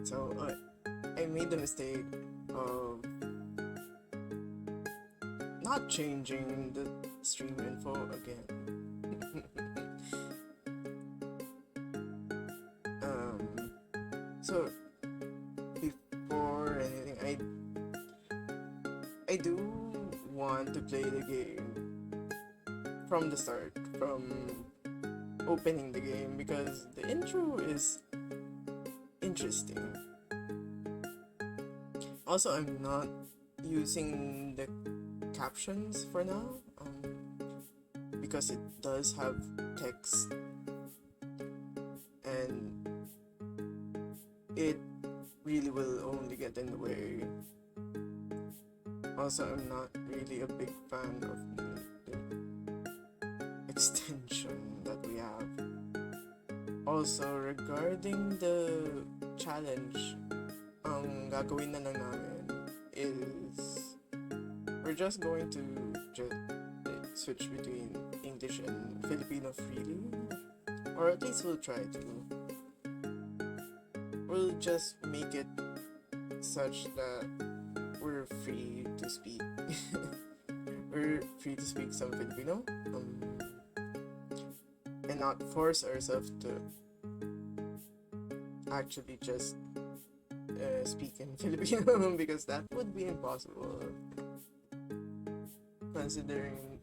So I made the mistake of not changing the stream info again. um, so before anything, I do want to play the game from the start, from opening the game, because the intro is interesting. Also, I'm not using the captions for now, because it does have text and it really will only get in the way. Also, I'm not really a big fan of the extension that we have. Also, regarding the challenge, ang gagawin na lang namin is we're just going to switch between English and Filipino freely, or at least we'll try to. We'll just make it such that we're free to speak. We're free to speak some Filipino, and not force ourselves to actually just speak in Filipino, because that would be impossible, considering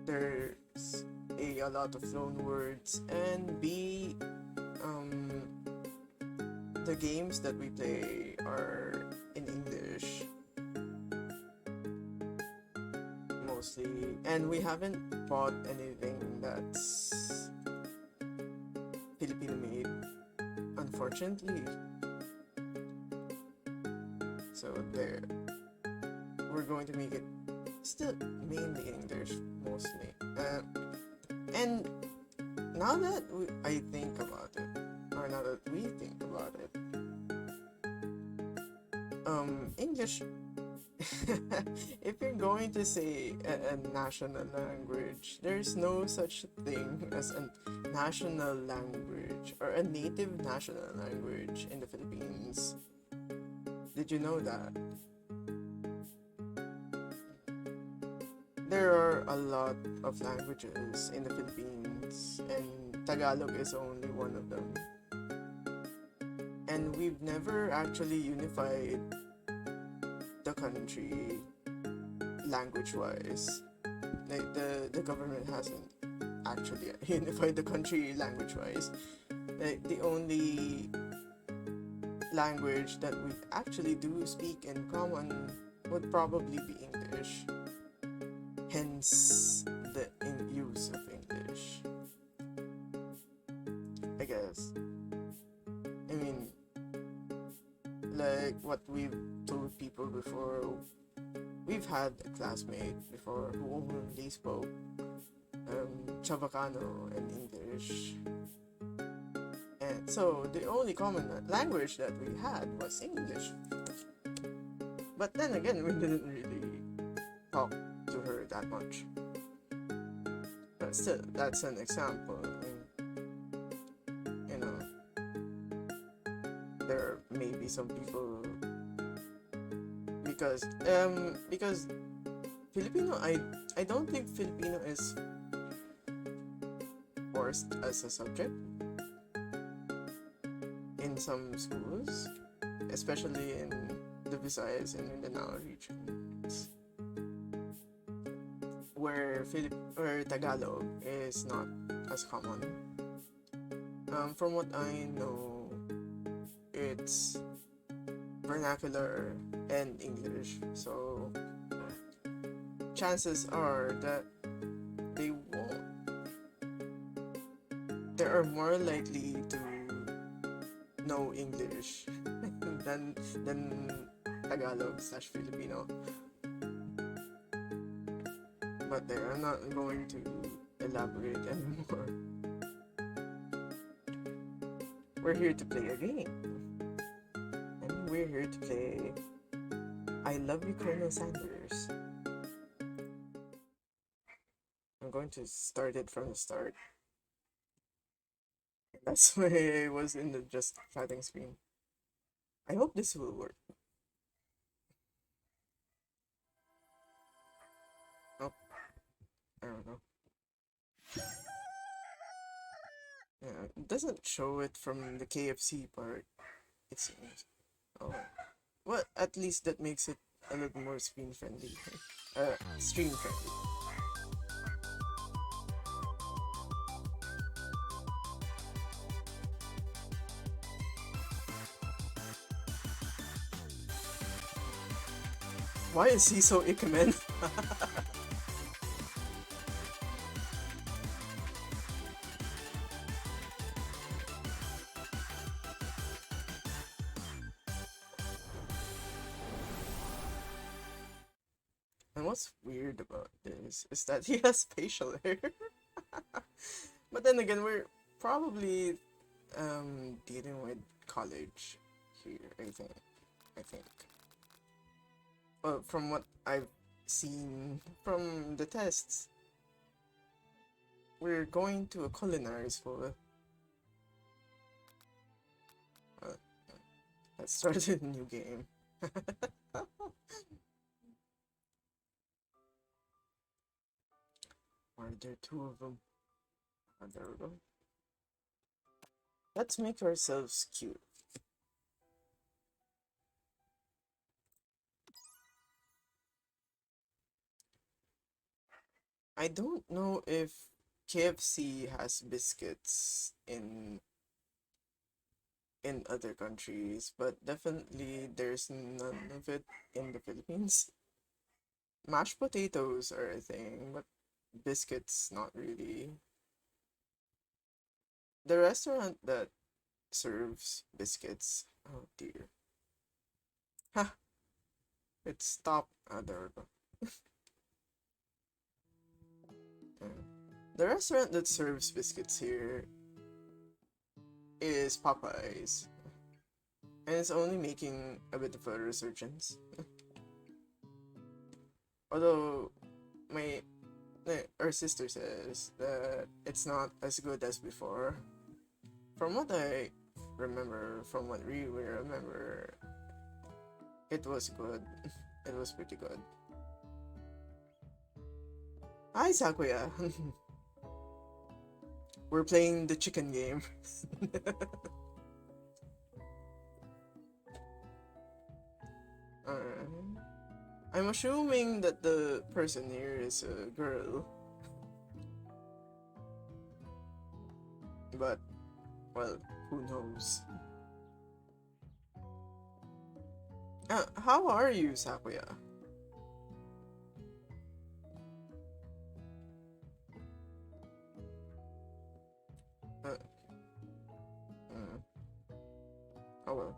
there's a lot of loan words, and the games that we play are in English mostly, and we haven't bought anything that's Filipino made, unfortunately. So there, we're going to make it still mainly English mostly. And now that I think about it, or now that we think about it, English, if you're going to say a national language, there's no such thing as a national language or a native national language in the Philippines. Did you know that? There are a lot of languages in the Philippines, and Tagalog is only one of them. And we've never actually unified the country language-wise. Like the government hasn't actually unified the country language-wise. Like the only language that we actually do speak in common would probably be English. Hence the use of English, I guess. I mean, like what we've told people before, we've had a classmate before who only spoke Chavacano and English. And so the only common language that we had was English. But then again, we didn't really talk to her that much. But still, that's an example. You know, there may be some people because Filipino, I don't think Filipino is forced as a subject in some schools, especially in the Visayas and Mindanao regions, where Tagalog is not as common. From what I know, it's vernacular and English, so chances are that they won't. They are more likely to know English than Tagalog/Filipino. But there, I'm not going to elaborate anymore. We're here to play a game. And we're here to play I Love You, Colonel Sanders. I'm going to start it from the start. That's why I was in the just chatting screen. I hope this will work. Oh, I don't know. Yeah, it doesn't show it from the KFC part, it seems. Oh. Well, at least that makes it a little more screen friendly. Stream friendly. Why is he so ikemen? And what's weird about this is that he has facial hair. But then again, we're probably dealing with college here, I think. I think. Well, from what I've seen from the tests, we're going to a culinary school. Let's start a new game. Are there two of them? Oh, there we go. Let's make ourselves cute. I don't know if KFC has biscuits in other countries, but definitely there's none of it in the Philippines. Mashed potatoes are a thing, but biscuits not really. The restaurant that serves biscuits, oh dear. Ha! It stopped. Ah, there we go. The restaurant that serves biscuits here is Popeyes, and it's only making a bit of a resurgence. Although my our sister says that it's not as good as before. From what I remember, from what we remember, it was good. It was pretty good. Hi, Sakuya. We're playing the chicken game. I'm assuming that the person here is a girl. But, well, who knows? How are you, Sakuya? Oh well.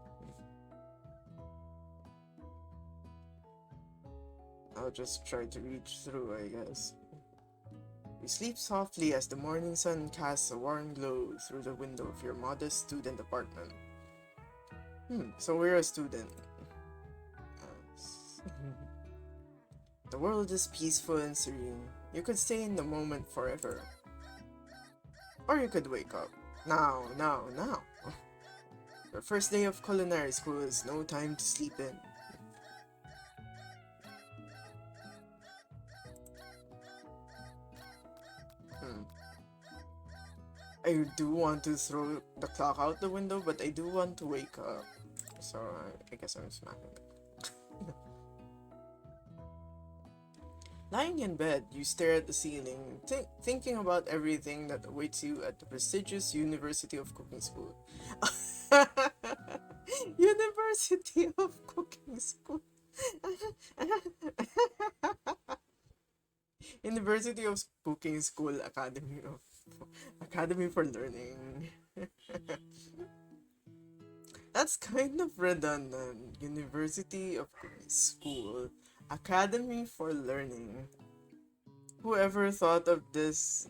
I'll just try to reach through, I guess. You sleep softly as the morning sun casts a warm glow through the window of your modest student apartment. So we're a student. Yes. The world is peaceful and serene. You could stay in the moment forever. Or you could wake up. Now. Your first day of culinary school is no time to sleep in. I do want to throw the clock out the window, but I do want to wake up. So I guess I'm smacking it. Lying in bed, you stare at the ceiling, thinking about everything that awaits you at the prestigious University of Cooking School. University of Cooking School. University of Cooking School Academy for Learning. That's kind of redundant. University of Cooking School Academy for Learning. Whoever thought of this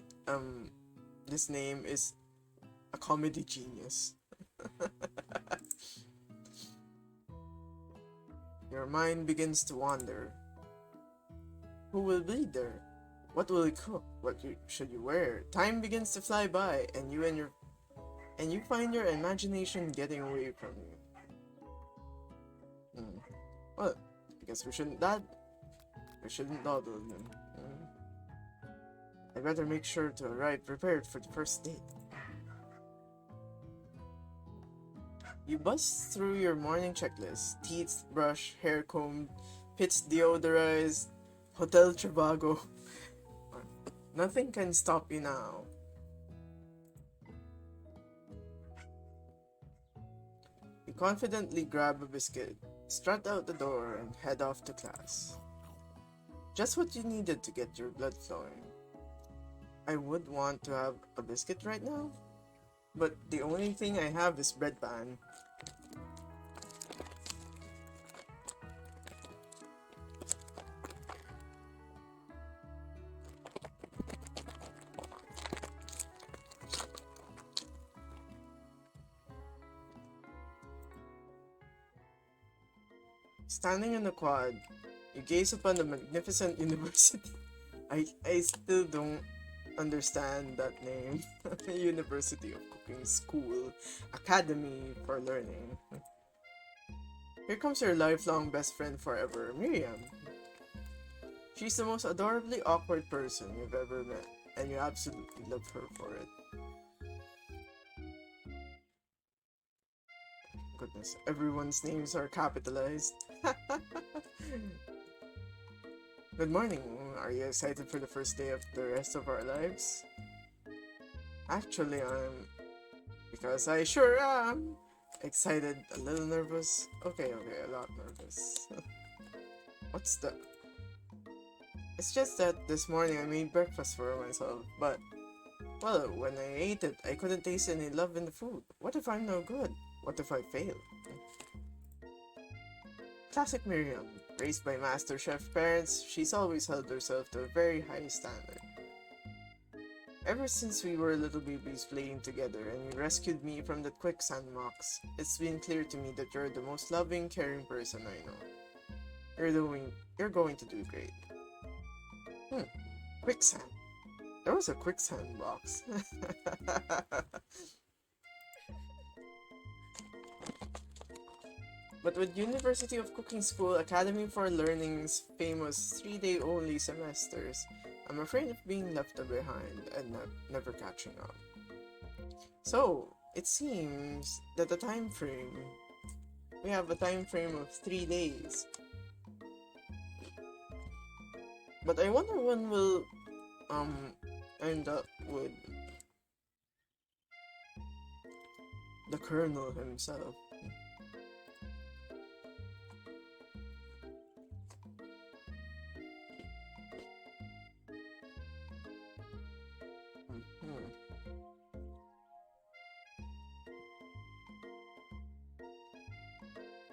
name is a comedy genius. Your mind begins to wander. Who will be there? What will you cook? Should you wear? Time begins to fly by, and you and your and you find your imagination getting away from you. Well, I guess we shouldn't dawdle then. I'd rather make sure to arrive prepared for the first date. You bust through your morning checklist: teeth brush, hair combed, pits deodorized, hotel trivago. Nothing can stop you now. You confidently grab a biscuit, strut out the door, and head off to class. Just what you needed to get your blood flowing. I would want to have a biscuit right now, but the only thing I have is bread pan. Standing in the quad, you gaze upon the magnificent university. I still don't understand that name. University of Cooking School, Academy for Learning. Here comes your lifelong best friend forever, Miriam. She's the most adorably awkward person you've ever met, and you absolutely love her for it. Goodness, everyone's names are capitalized. Good morning. Are you excited for the first day of the rest of our lives? Actually, because I sure am. Excited, a little nervous. Okay, a lot nervous. What's the... It's just that this morning I made breakfast for myself, but... Well, when I ate it, I couldn't taste any love in the food. What if I'm no good? What if I fail? Classic Miriam. Raised by Master Chef parents, she's always held herself to a very high standard. Ever since we were little babies playing together and you rescued me from that quicksand box, it's been clear to me that you're the most loving, caring person I know. You're going to do great. Quicksand. There was a quicksand box. But with University of Cooking School Academy for Learning's famous 3-day-only semesters, I'm afraid of being left behind and never catching up. So, it seems that we have a time frame of 3 days. But I wonder when we'll end up with the Colonel himself.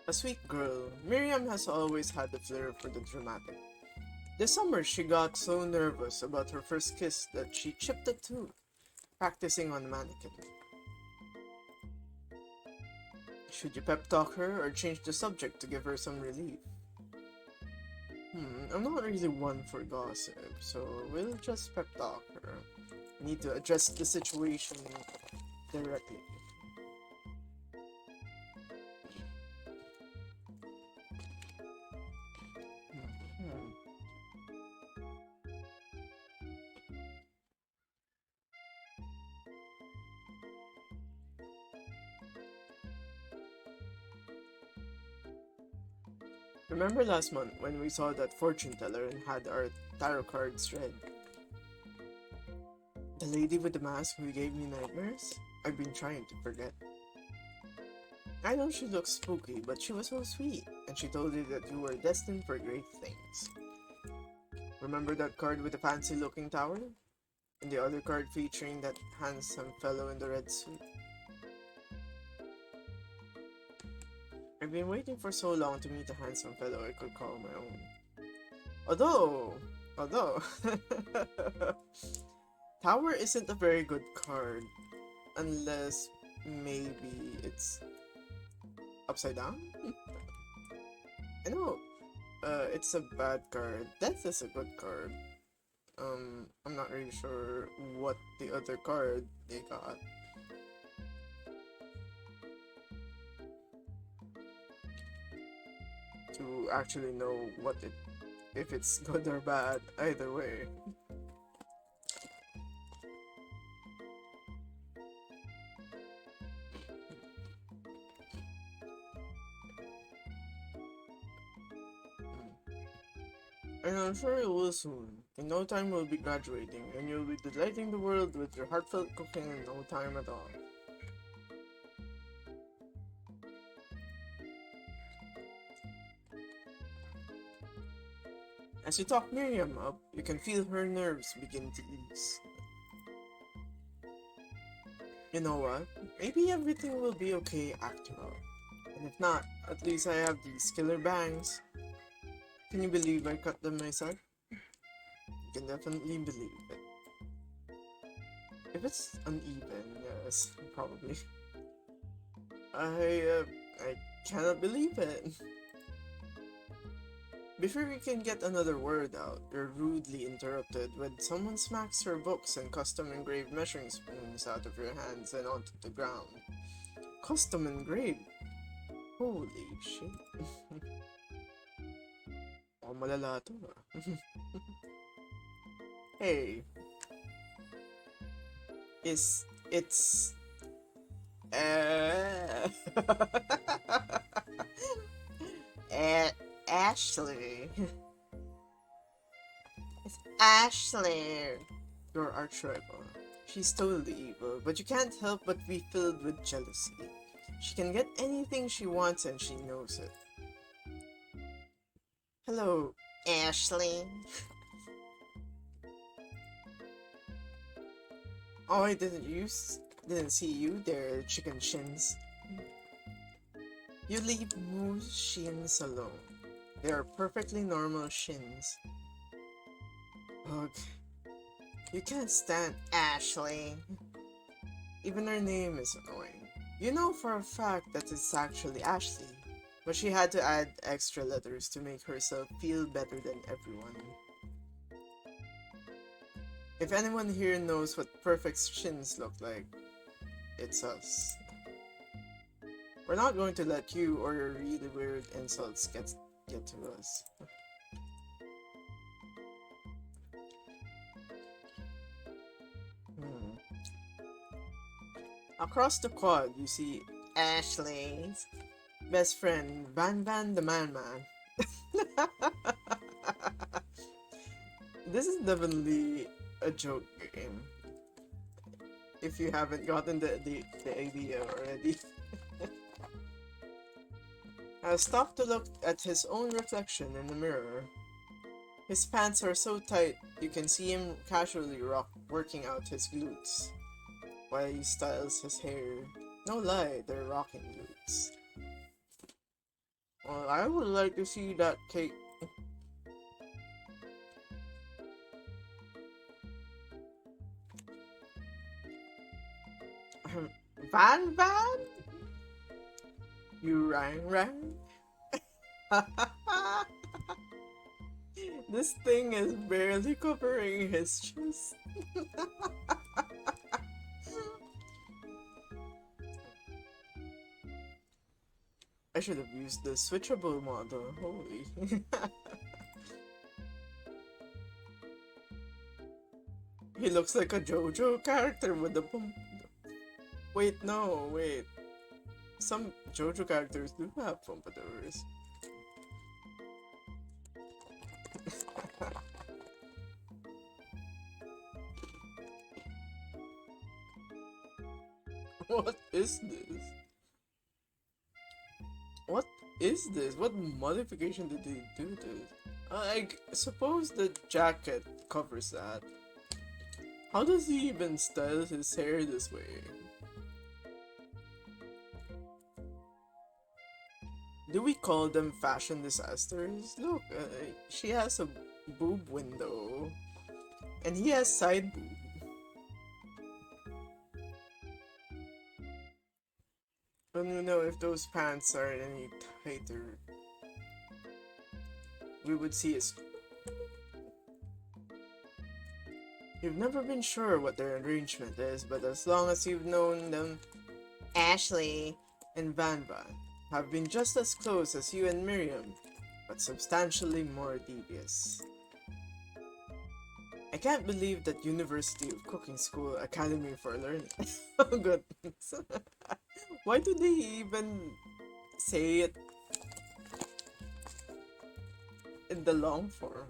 A sweet girl, Miriam has always had a flair for the dramatic. This summer, she got so nervous about her first kiss that she chipped a tooth, practicing on a mannequin. Should you pep talk her or change the subject to give her some relief? I'm not really one for gossip, so we'll just pep talk her. I need to address the situation directly. Remember last month when we saw that fortune teller and had our tarot cards read? The lady with the mask who gave me nightmares? I've been trying to forget. I know she looks spooky, but she was so sweet, and she told you that you were destined for great things. Remember that card with the fancy-looking tower? And the other card featuring that handsome fellow in the red suit? I've been waiting for so long to meet a handsome fellow I could call my own. Although, Tower isn't a very good card, unless maybe it's upside down? I know, it's a bad card. Death is a good card. I'm not really sure what the other card they got. to actually know if it's good or bad. Either way. And I'm sure you will soon. In no time we'll be graduating, and you'll be delighting the world with your heartfelt cooking in no time at all. As you talk Miriam up, you can feel her nerves begin to ease. You know what? Maybe everything will be okay after all. And if not, at least I have these killer bangs. Can you believe I cut them myself? You can definitely believe it. If it's uneven, yes, probably. I cannot believe it. Before you can get another word out, you're rudely interrupted when someone smacks her books and custom engraved measuring spoons out of your hands and onto the ground. Custom engraved? Holy shit. Oh, malala to ah. Hey. It's... Ashley. It's Ashley. Your arch rival. She's totally evil, but you can't help but be filled with jealousy. She can get anything she wants and she knows it. Hello, Ashley. Oh, I didn't see you there, chicken shins. You leave Moo's shins alone. They are perfectly normal shins. Ugh. You can't stand Ashley. Even her name is annoying. You know for a fact that it's actually Ashley, but she had to add extra letters to make herself feel better than everyone. If anyone here knows what perfect shins look like, it's us. We're not going to let you or your really weird insults get to us. Across the quad, you see Ashley's best friend, Van the Man. This is definitely a joke game. If you haven't gotten the idea already. I stopped to look at his own reflection in the mirror. His pants are so tight, you can see him casually working out his glutes while he styles his hair. No lie, they're rocking glutes. Well, I would like to see that cake. Van? You rang? This thing is barely covering his chest. I should have used the switchable model. Holy. He looks like a JoJo character with a pump. Wait, no, wait. Some JoJo characters do have pompadours. What is this? What is this? What modification did they do to it? I suppose the jacket covers that. How does he even style his hair this way? Do we call them fashion disasters? Look, she has a boob window. And he has side boob. I don't know if those pants are any tighter. We would see his... You've never been sure what their arrangement is, but as long as you've known them, Ashley and Van have been just as close as you and Miriam. but substantially more devious. I can't believe that University of Cooking School Academy for Learning. Oh goodness. Why do they even say it in the long form?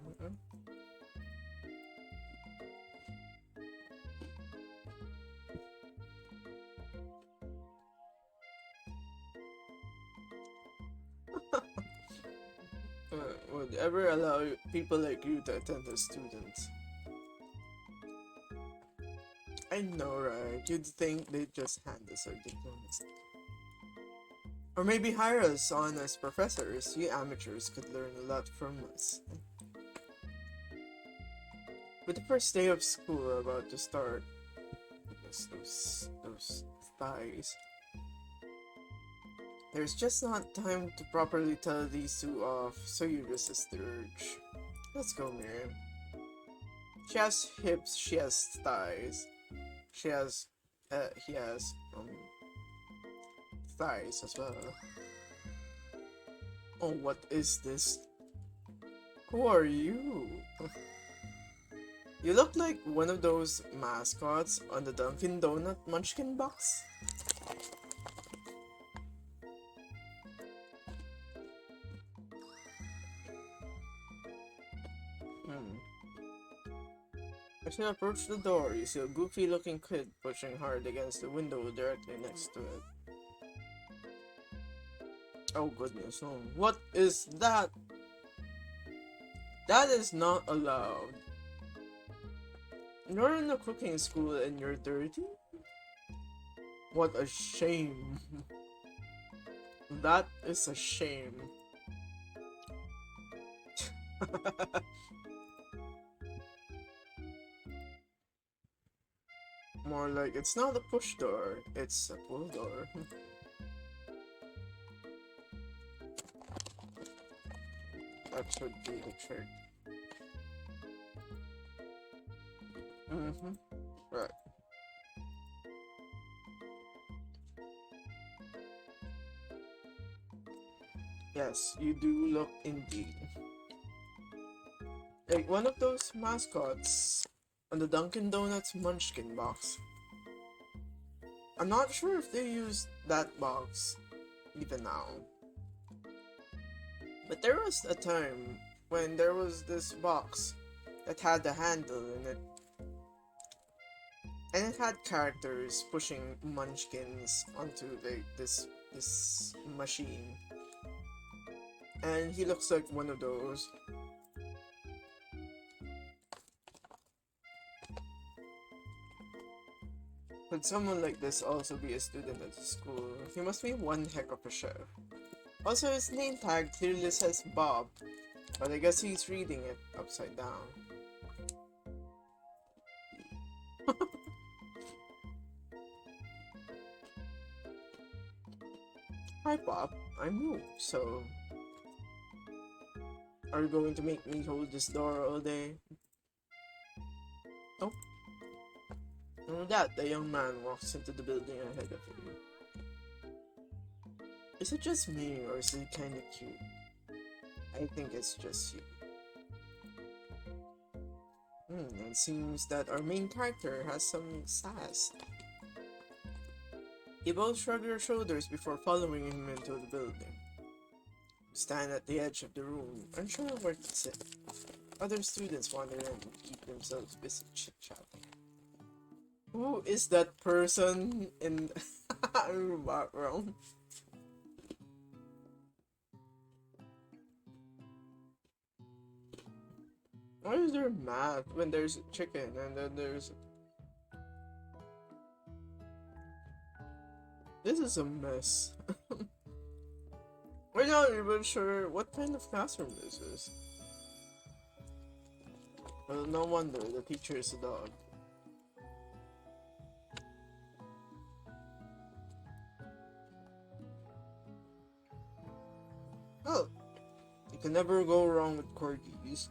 Would ever allow people like you to attend as students? I know, right? You'd think they'd just hand us our diplomas. Or maybe hire us on as professors. You amateurs could learn a lot from us. With the first day of school about to start, goodness, those thighs. There's just not time to properly tell these two off, so you resist the urge. Let's go, Miriam. She has hips, she has thighs. He has thighs as well. Oh, what is this? Who are you? You look like one of those mascots on the Dunkin' Donut Munchkin box. As you approach the door, you see a goofy-looking kid pushing hard against the window directly next to it. Oh goodness, oh. What is that? That is not allowed. You're in a cooking school and you're dirty? What a shame. That is a shame. More like it's not a push door, it's a pull door. That should be the trick. Right. Yes, you do look indeed like one of those mascots on the Dunkin' Donuts Munchkin box. I'm not sure if they use that box even now. But there was a time when there was this box that had a handle in it. And it had characters pushing munchkins onto this machine. And he looks like one of those. Could someone like this also be a student at the school? He must be one heck of a chef. Also, his name tag clearly says Bob, but I guess he's reading it upside down. Hi Bob, I'm Moo, so... Are you going to make me hold this door all day? Oh. And with that, the young man walks into the building ahead of you. Is it just me, or is it kinda cute? I think it's just you. It seems that our main character has some sass. You both shrug your shoulders before following him into the building. You stand at the edge of the room, unsure where to sit. Other students wander in and keep themselves busy chit-chatting. Who is that person in the background? Why is there math when there's chicken and then there's... This is a mess. We're not even sure what kind of classroom this is. Well, no wonder the teacher is a dog. Oh, you can never go wrong with corgis.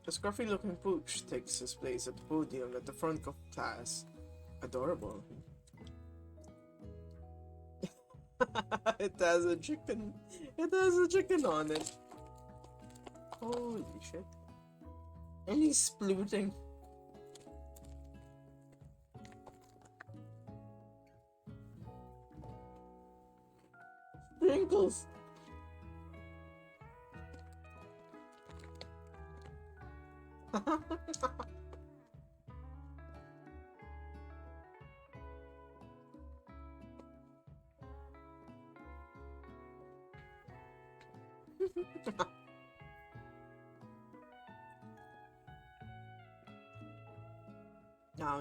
A scruffy-looking pooch takes his place at the podium at the front of class. Adorable. It has a chicken. It has a chicken on it. Holy shit. And he's splooting. Sprinkles.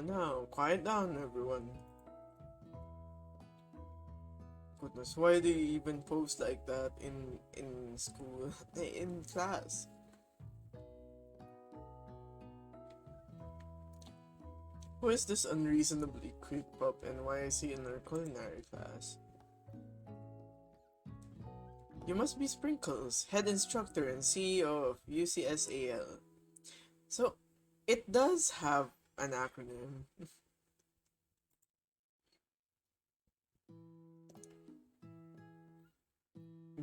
Now, quiet down, everyone. Goodness, why do you even post like that in school, in class? Who is this unreasonably creep up, and why is he in our culinary class? You must be Sprinkles, head instructor and CEO of UCSAL. So, it does have an acronym.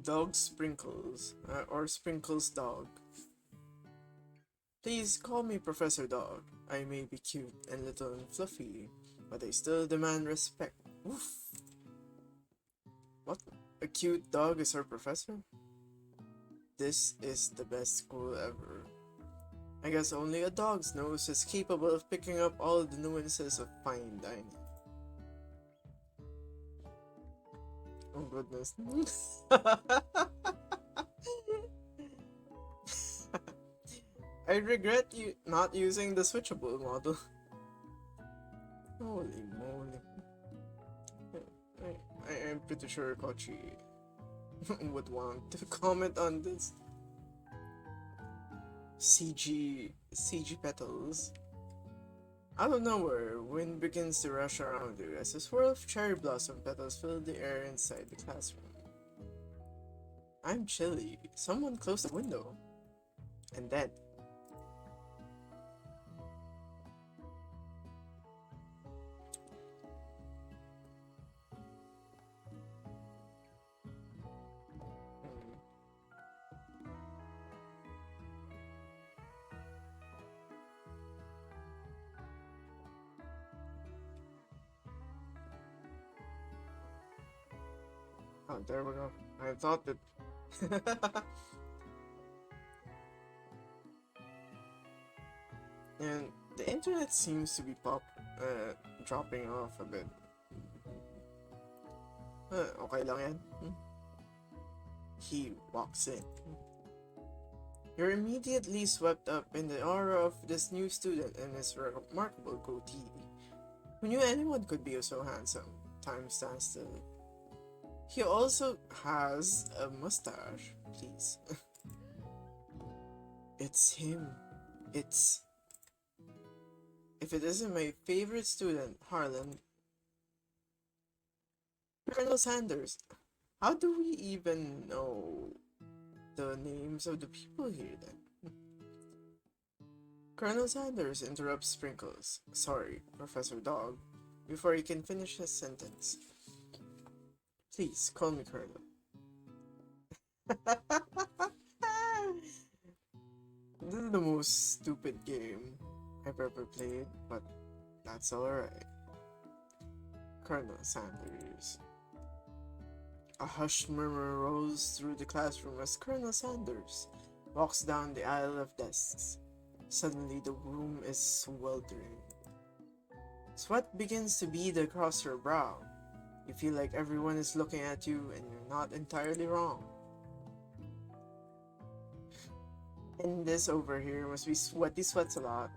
Dog Sprinkles, or Sprinkles Dog. Please call me Professor Dog. I may be cute and little and fluffy, but I still demand respect. Oof. What? A cute dog is our professor? This is the best school ever. I guess only a dog's nose is capable of picking up all the nuances of fine dining. Oh goodness. I regret you not using the switchable model. Holy moly. I am pretty sure Kochi would want to comment on this. CG petals. Out of nowhere, wind begins to rush around you as a swirl of cherry blossom petals fill the air inside the classroom. I'm chilly. Someone close the window. And then... Oh, there we go. I thought that... And the internet seems to be dropping off a bit. Okay lang yan. He walks in. You're immediately swept up in the aura of this new student and his remarkable goatee. Who knew anyone could be so handsome? Time stands still. He also has a mustache, please. It's him. If it isn't my favorite student, Harlan, Colonel Sanders. How do we even know the names of the people here then? Colonel Sanders interrupts Sprinkles, sorry, Professor Dog, before he can finish his sentence. Please, call me Colonel. This is the most stupid game I've ever played, but that's alright. Colonel Sanders. A hushed murmur rolls through the classroom as Colonel Sanders walks down the aisle of desks. Suddenly the room is sweltering. Sweat begins to bead across your brow. You feel like everyone is looking at you and you're not entirely wrong. And this over here must be sweaty sweats a lot.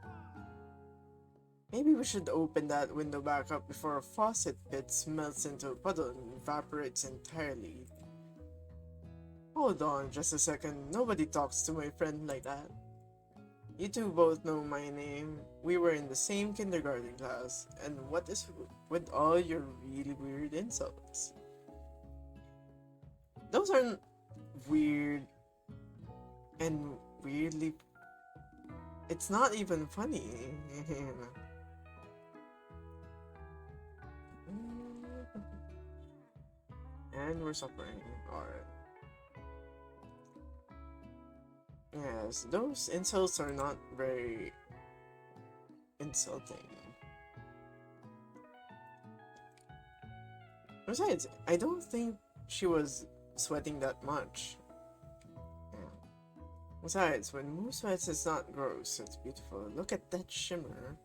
Maybe we should open that window back up before a faucet pit melts into a puddle and evaporates entirely. Hold on just a second, nobody talks to my friend like that. You two both know my name. We were in the same kindergarten class. And what is with all your really weird insults? Those aren't weird and weirdly... It's not even funny. And we're suffering. Alright. Yes, those insults are not very insulting. Besides, I don't think she was sweating that much. Yeah. Besides, when Moo sweats, it's not gross, it's beautiful. Look at that shimmer.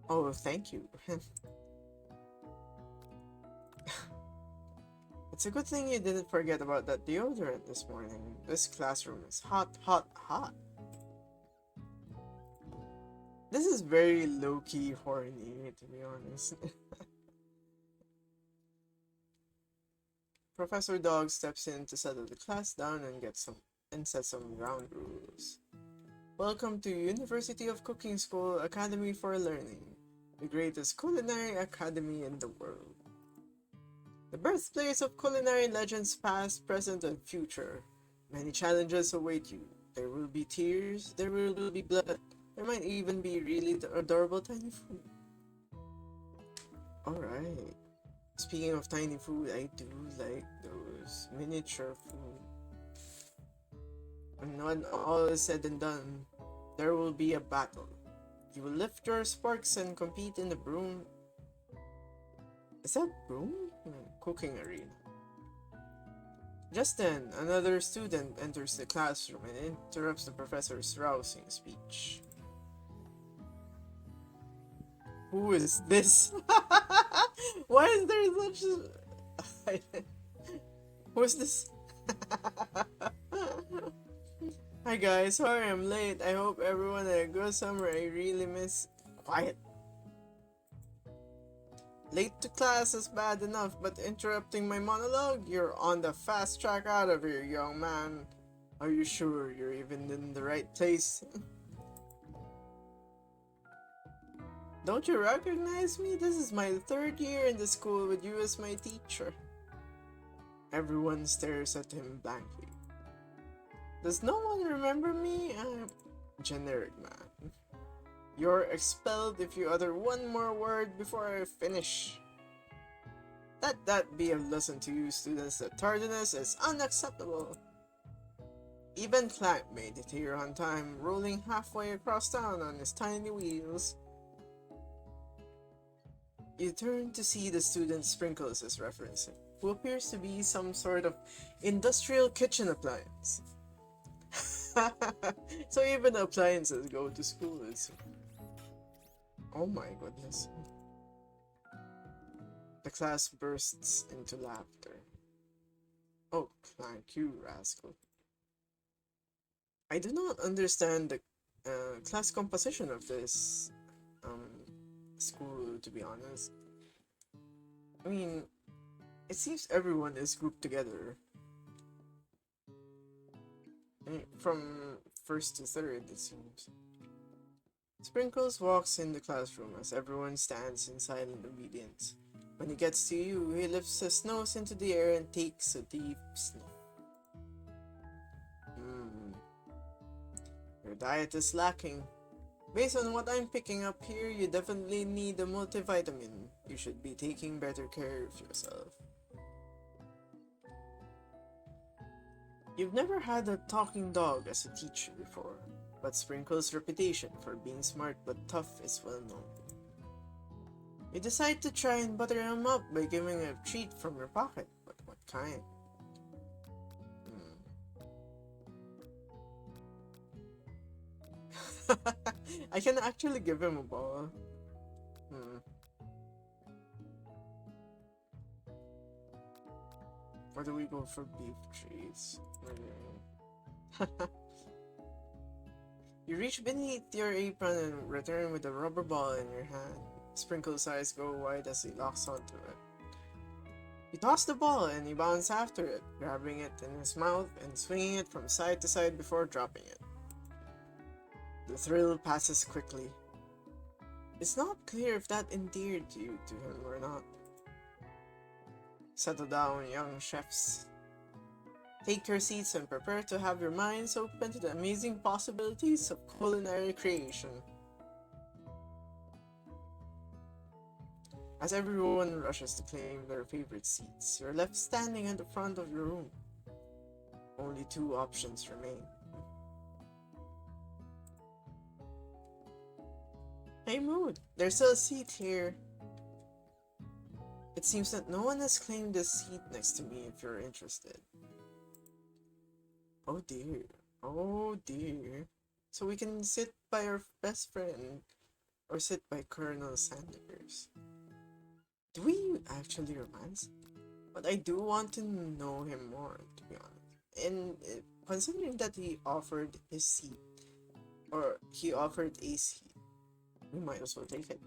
Oh, thank you. It's a good thing you didn't forget about that deodorant this morning. This classroom is hot, hot, hot. This is very low-key horny, to be honest. Professor Dog steps in to settle the class down and set some ground rules. Welcome to University of Cooking School Academy for Learning, the greatest culinary academy in the world. The birthplace of culinary legends past, present, and future. Many challenges await you. There will be tears, there will be blood, there might even be really adorable tiny food. Alright. Speaking of tiny food, I do like those miniature food. And when all is said and done, there will be a battle. You will lift your sparks and compete in the broom. Is that broom? Cooking arena. Just then, another student enters the classroom and interrupts the professor's rousing speech. Who is this? Why is there such... Who is this? Hi guys, sorry I'm late. I hope everyone had a good summer. I really miss... Quiet. Late to class is bad enough, but interrupting my monologue? You're on the fast track out of here, young man. Are you sure you're even in the right place? Don't you recognize me? This is my third year in the school with you as my teacher. Everyone stares at him blankly. Does no one remember me? I'm generic man. You're expelled if you utter one more word before I finish. Let that be a lesson to you students that tardiness is unacceptable. Even Clank made it here on time, rolling halfway across town on his tiny wheels. You turn to see the student Sprinkles is referencing, who appears to be some sort of industrial kitchen appliance. So even the appliances go to school. Oh my goodness. The class bursts into laughter. Oh, Clank, you rascal. I do not understand the class composition of this school, to be honest. I mean, it seems everyone is grouped together. From first to third, it seems. Sprinkles walks in the classroom as everyone stands in silent obedience. When he gets to you, he lifts his nose into the air and takes a deep sniff. Your diet is lacking. Based on what I'm picking up here, you definitely need a multivitamin. You should be taking better care of yourself. You've never had a talking dog as a teacher before, but Sprinkle's reputation for being smart but tough is well known. You decide to try and butter him up by giving a treat from your pocket, but what kind? I can actually give him a ball. Or do we go for beef treats? You reach beneath your apron and return with a rubber ball in your hand. Sprinkle's eyes go wide as he locks onto it. You toss the ball and he bounces after it, grabbing it in his mouth and swinging it from side to side before dropping it. The thrill passes quickly. It's not clear if that endeared you to him or not. Settle down, young chefs. Take your seats and prepare to have your minds open to the amazing possibilities of culinary creation. As everyone rushes to claim their favorite seats, you're left standing at the front of your room. Only two options remain. Hey Mood, there's still a seat here. It seems that no one has claimed this seat next to me if you're interested. Oh dear. Oh dear. So we can sit by our best friend or sit by Colonel Sanders. Do we actually romance? But I do want to know him more, to be honest. And considering that he offered his seat, or he offered a seat, we might as well take it.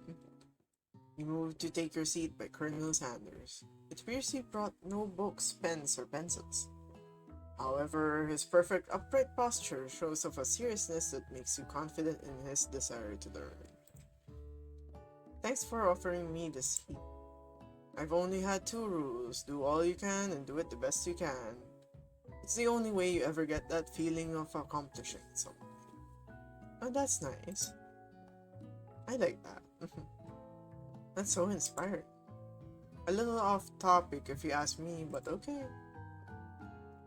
You move to take your seat by Colonel Sanders. It appears he brought no books, pens, or pencils. However, his perfect upright posture shows of a seriousness that makes you confident in his desire to learn. Thanks for offering me this seat. I've only had two rules: do all you can and do it the best you can. It's the only way you ever get that feeling of accomplishing something. Oh, that's nice. I like that. That's so inspiring. A little off topic if you ask me, but okay.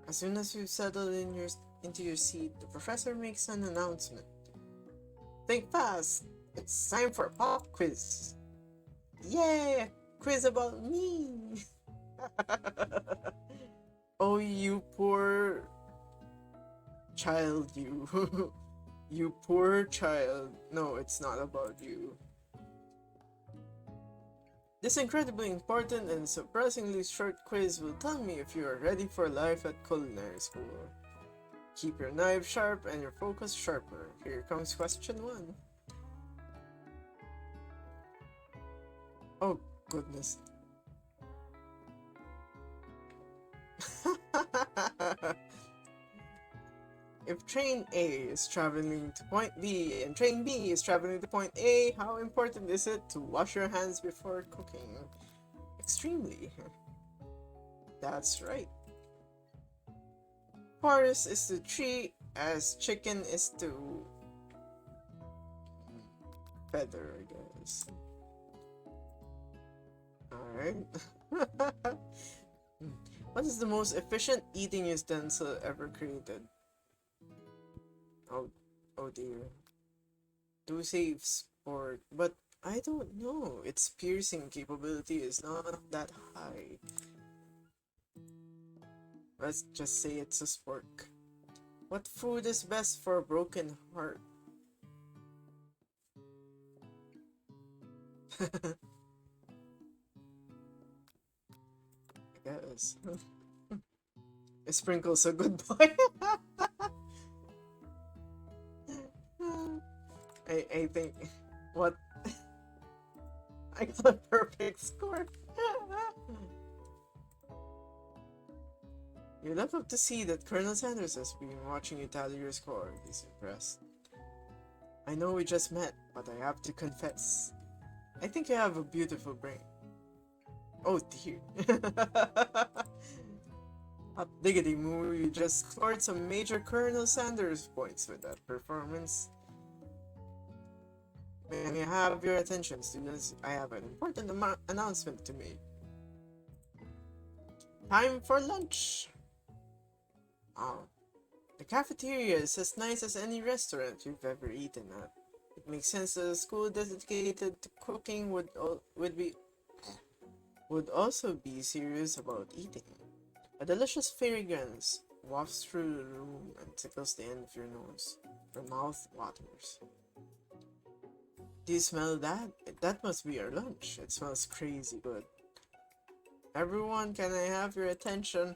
As soon as you settle into your seat, the professor makes an announcement. Think fast! It's time for a pop quiz! Yay! Quiz about me! Oh, you poor child, you. You poor child. No, it's not about you. This incredibly important and surprisingly short quiz will tell me if you are ready for life at culinary school. Keep your knife sharp and your focus sharper. Here comes question 1. Oh, goodness. If train A is traveling to point B and train B is traveling to point A, how important is it to wash your hands before cooking? Extremely. That's right. Horse is to tree as chicken is to feather, I guess. Alright. What is the most efficient eating utensil ever created? Oh dear. Do save sport, but I don't know. Its piercing capability is not that high. Let's just say it's a spork. What food is best for a broken heart? I guess. Sprinkle's a good boy. I think what I got a perfect score. You'll love to see that Colonel Sanders has been watching you tally your score. He's impressed. I know we just met, but I have to confess. I think you have a beautiful brain. Oh dear. Hot diggity moo, you just scored some major Colonel Sanders points with that performance. May I have your attention, students? I have an important announcement to make. Time for lunch! Oh, the cafeteria is as nice as any restaurant you've ever eaten at. It makes sense that a school dedicated to cooking would also be serious about eating. A delicious fragrance wafts through the room and tickles the end of your nose. Your mouth waters. Do you smell that? That must be our lunch. It smells crazy good. Everyone, can I have your attention?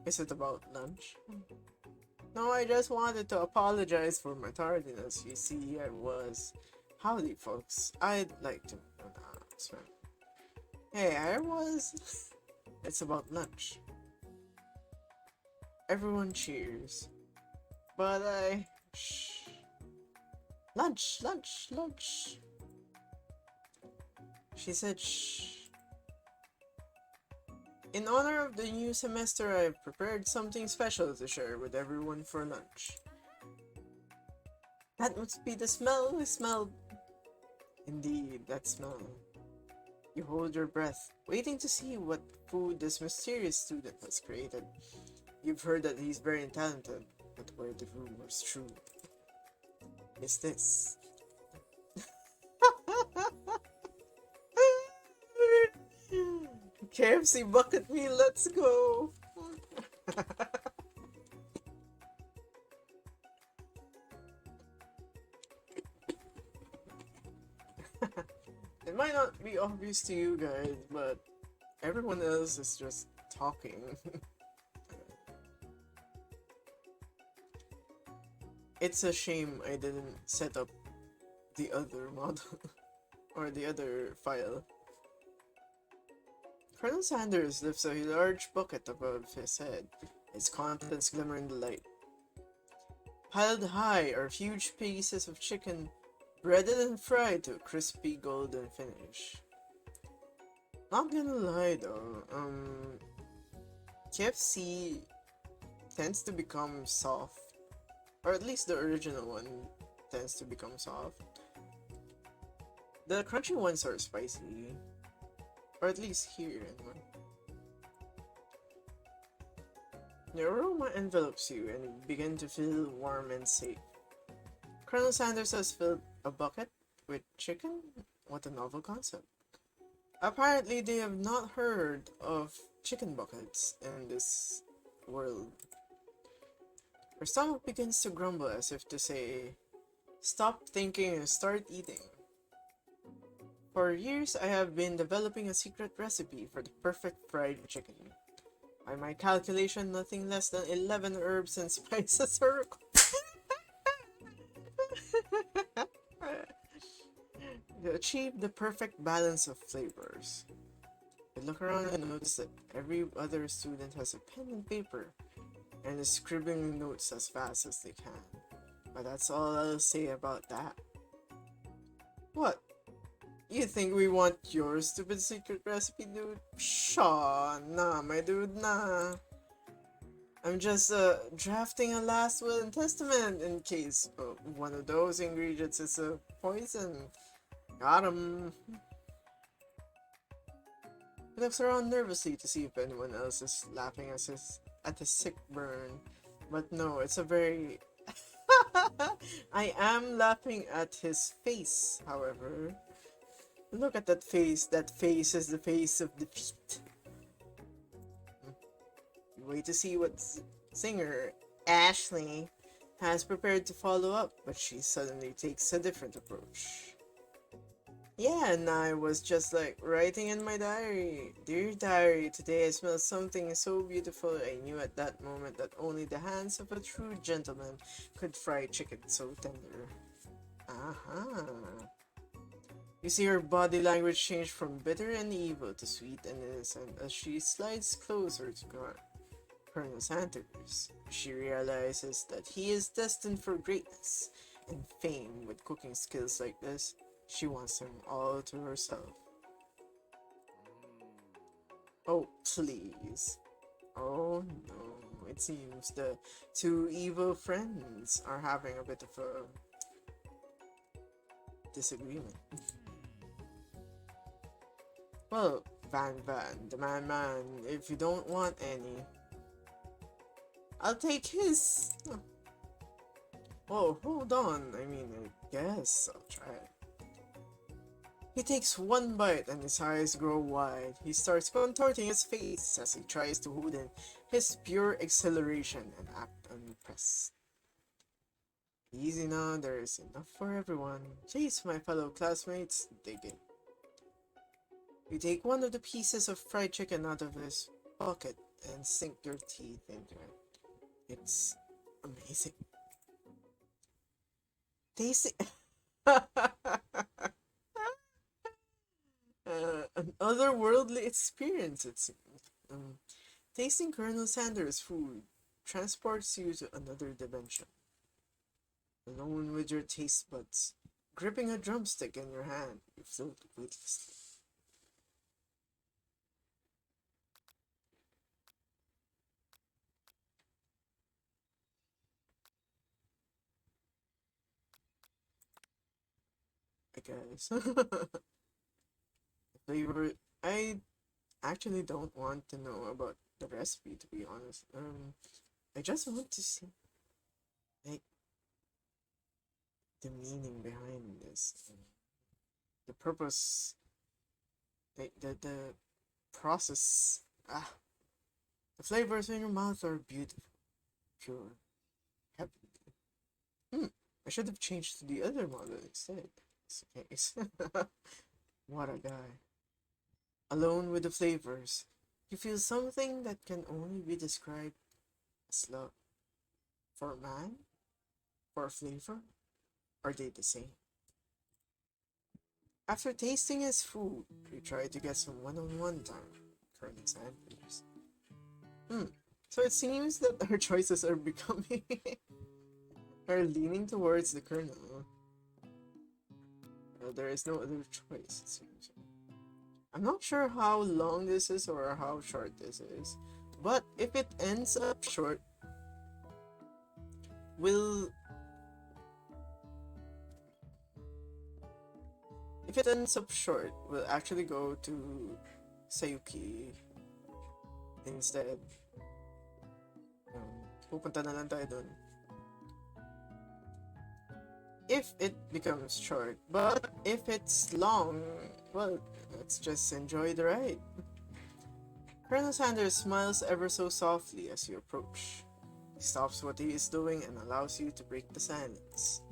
Is it about lunch? No, I just wanted to apologize for my tardiness. You see, I was... Howdy, folks. I'd like to... Hey, I was... It's about lunch. Everyone cheers. But I... Shh. Lunch, lunch, lunch. She said shh. In honor of the new semester, I've prepared something special to share with everyone for lunch. That must be the smell we smelled. Indeed, that smell. You hold your breath, waiting to see what food this mysterious student has created. You've heard that he's very talented, but where the rumors true is this. KFC bucket meal, let's go! It might not be obvious to you guys, but everyone else is just talking. It's a shame I didn't set up the other model or the other file. Colonel Sanders lifts a large bucket above his head, its contents glimmer in the light. Piled high are huge pieces of chicken, breaded and fried to a crispy golden finish. Not gonna lie though, KFC tends to become soft, or at least the original one tends to become soft. The crunchy ones are spicy, or at least here anyway. The aroma envelops you and you begin to feel warm and safe. Colonel Sanders has filled a bucket with chicken? What a novel concept. Apparently they have not heard of chicken buckets in this world. Her stomach begins to grumble as if to say, stop thinking and start eating. For years I have been developing a secret recipe for the perfect fried chicken. By my calculation, nothing less than 11 herbs and spices are required. To achieve the perfect balance of flavors. I look around and notice that every other student has a pen and paper and is scribbling notes as fast as they can. But that's all I'll say about that. What? You think we want your stupid secret recipe, dude? Pshaw, nah, my dude, nah. I'm just drafting a last will and testament in case one of those ingredients is a poison. Got him. He looks around nervously to see if anyone else is laughing at his sick burn. But no, it's a very... I am laughing at his face, however. Look at that face. That face is the face of defeat. Wait to see what singer Ashley has prepared to follow up, but she suddenly takes a different approach. Yeah, and I was just like writing in my diary. Dear diary, today I smelled something so beautiful. I knew at that moment that only the hands of a true gentleman could fry chicken so tender. Aha. You see her body language change from bitter and evil to sweet and innocent as she slides closer to Colonel Sanders. She realizes that he is destined for greatness and fame with cooking skills like this. She wants him all to herself. Oh, please. Oh no, it seems the two evil friends are having a bit of a disagreement. Well, Van, the man, if you don't want any, I'll take his. Oh, hold on, I mean, I guess I'll try it. He takes one bite and his eyes grow wide. He starts contorting his face as he tries to hold in his pure exhilaration and act unimpressed. Easy now, there is enough for everyone. Please, my fellow classmates, dig in. You take one of the pieces of fried chicken out of his pocket and sink your teeth into it. It's amazing. Tasting... an otherworldly experience, it seems. Tasting Colonel Sanders' food transports you to another dimension. Alone with your taste buds, gripping a drumstick in your hand, you float weightlessly. I guess. flavor. I actually don't want to know about the recipe, to be honest. I just want to see like the meaning behind this, the purpose, like the process. The flavors in your mouth are beautiful, pure, heavenly. I should have changed to the other model instead. It's okay. What a guy. Alone with the flavors, you feel something that can only be described as love. For a man? For a flavor? Are they the same? After tasting his food, we try to get some one-on-one time. Colonel Sanders. So it seems that our choices are becoming are leaning towards the Colonel. Well, there is no other choice, it seems. I'm not sure how long this is or how short this is, but if it ends up short, we'll actually go to Sayuki instead. Pupunta na lang tayo dun. If it becomes short, but if it's long, well, let's just enjoy the ride. Colonel Sanders smiles ever so softly as you approach. He stops what he is doing and allows you to break the silence.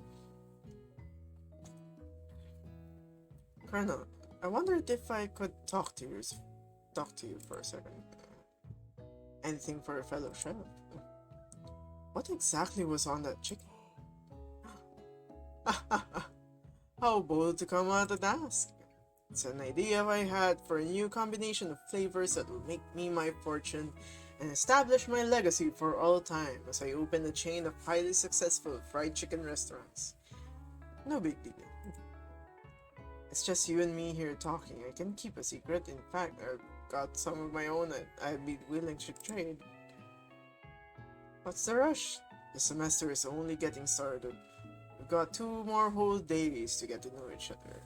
Colonel, I wondered if I could talk to you for a second. Anything for a fellow chef. What exactly was on that chicken? How bold to come out and ask. It's an idea I had for a new combination of flavors that will make me my fortune and establish my legacy for all time as I open a chain of highly successful fried chicken restaurants. No big deal. It's just you and me here talking. I can keep a secret. In fact, I've got some of my own that I'd be willing to trade. What's the rush? The semester is only getting started. We've got 2 more whole days to get to know each other.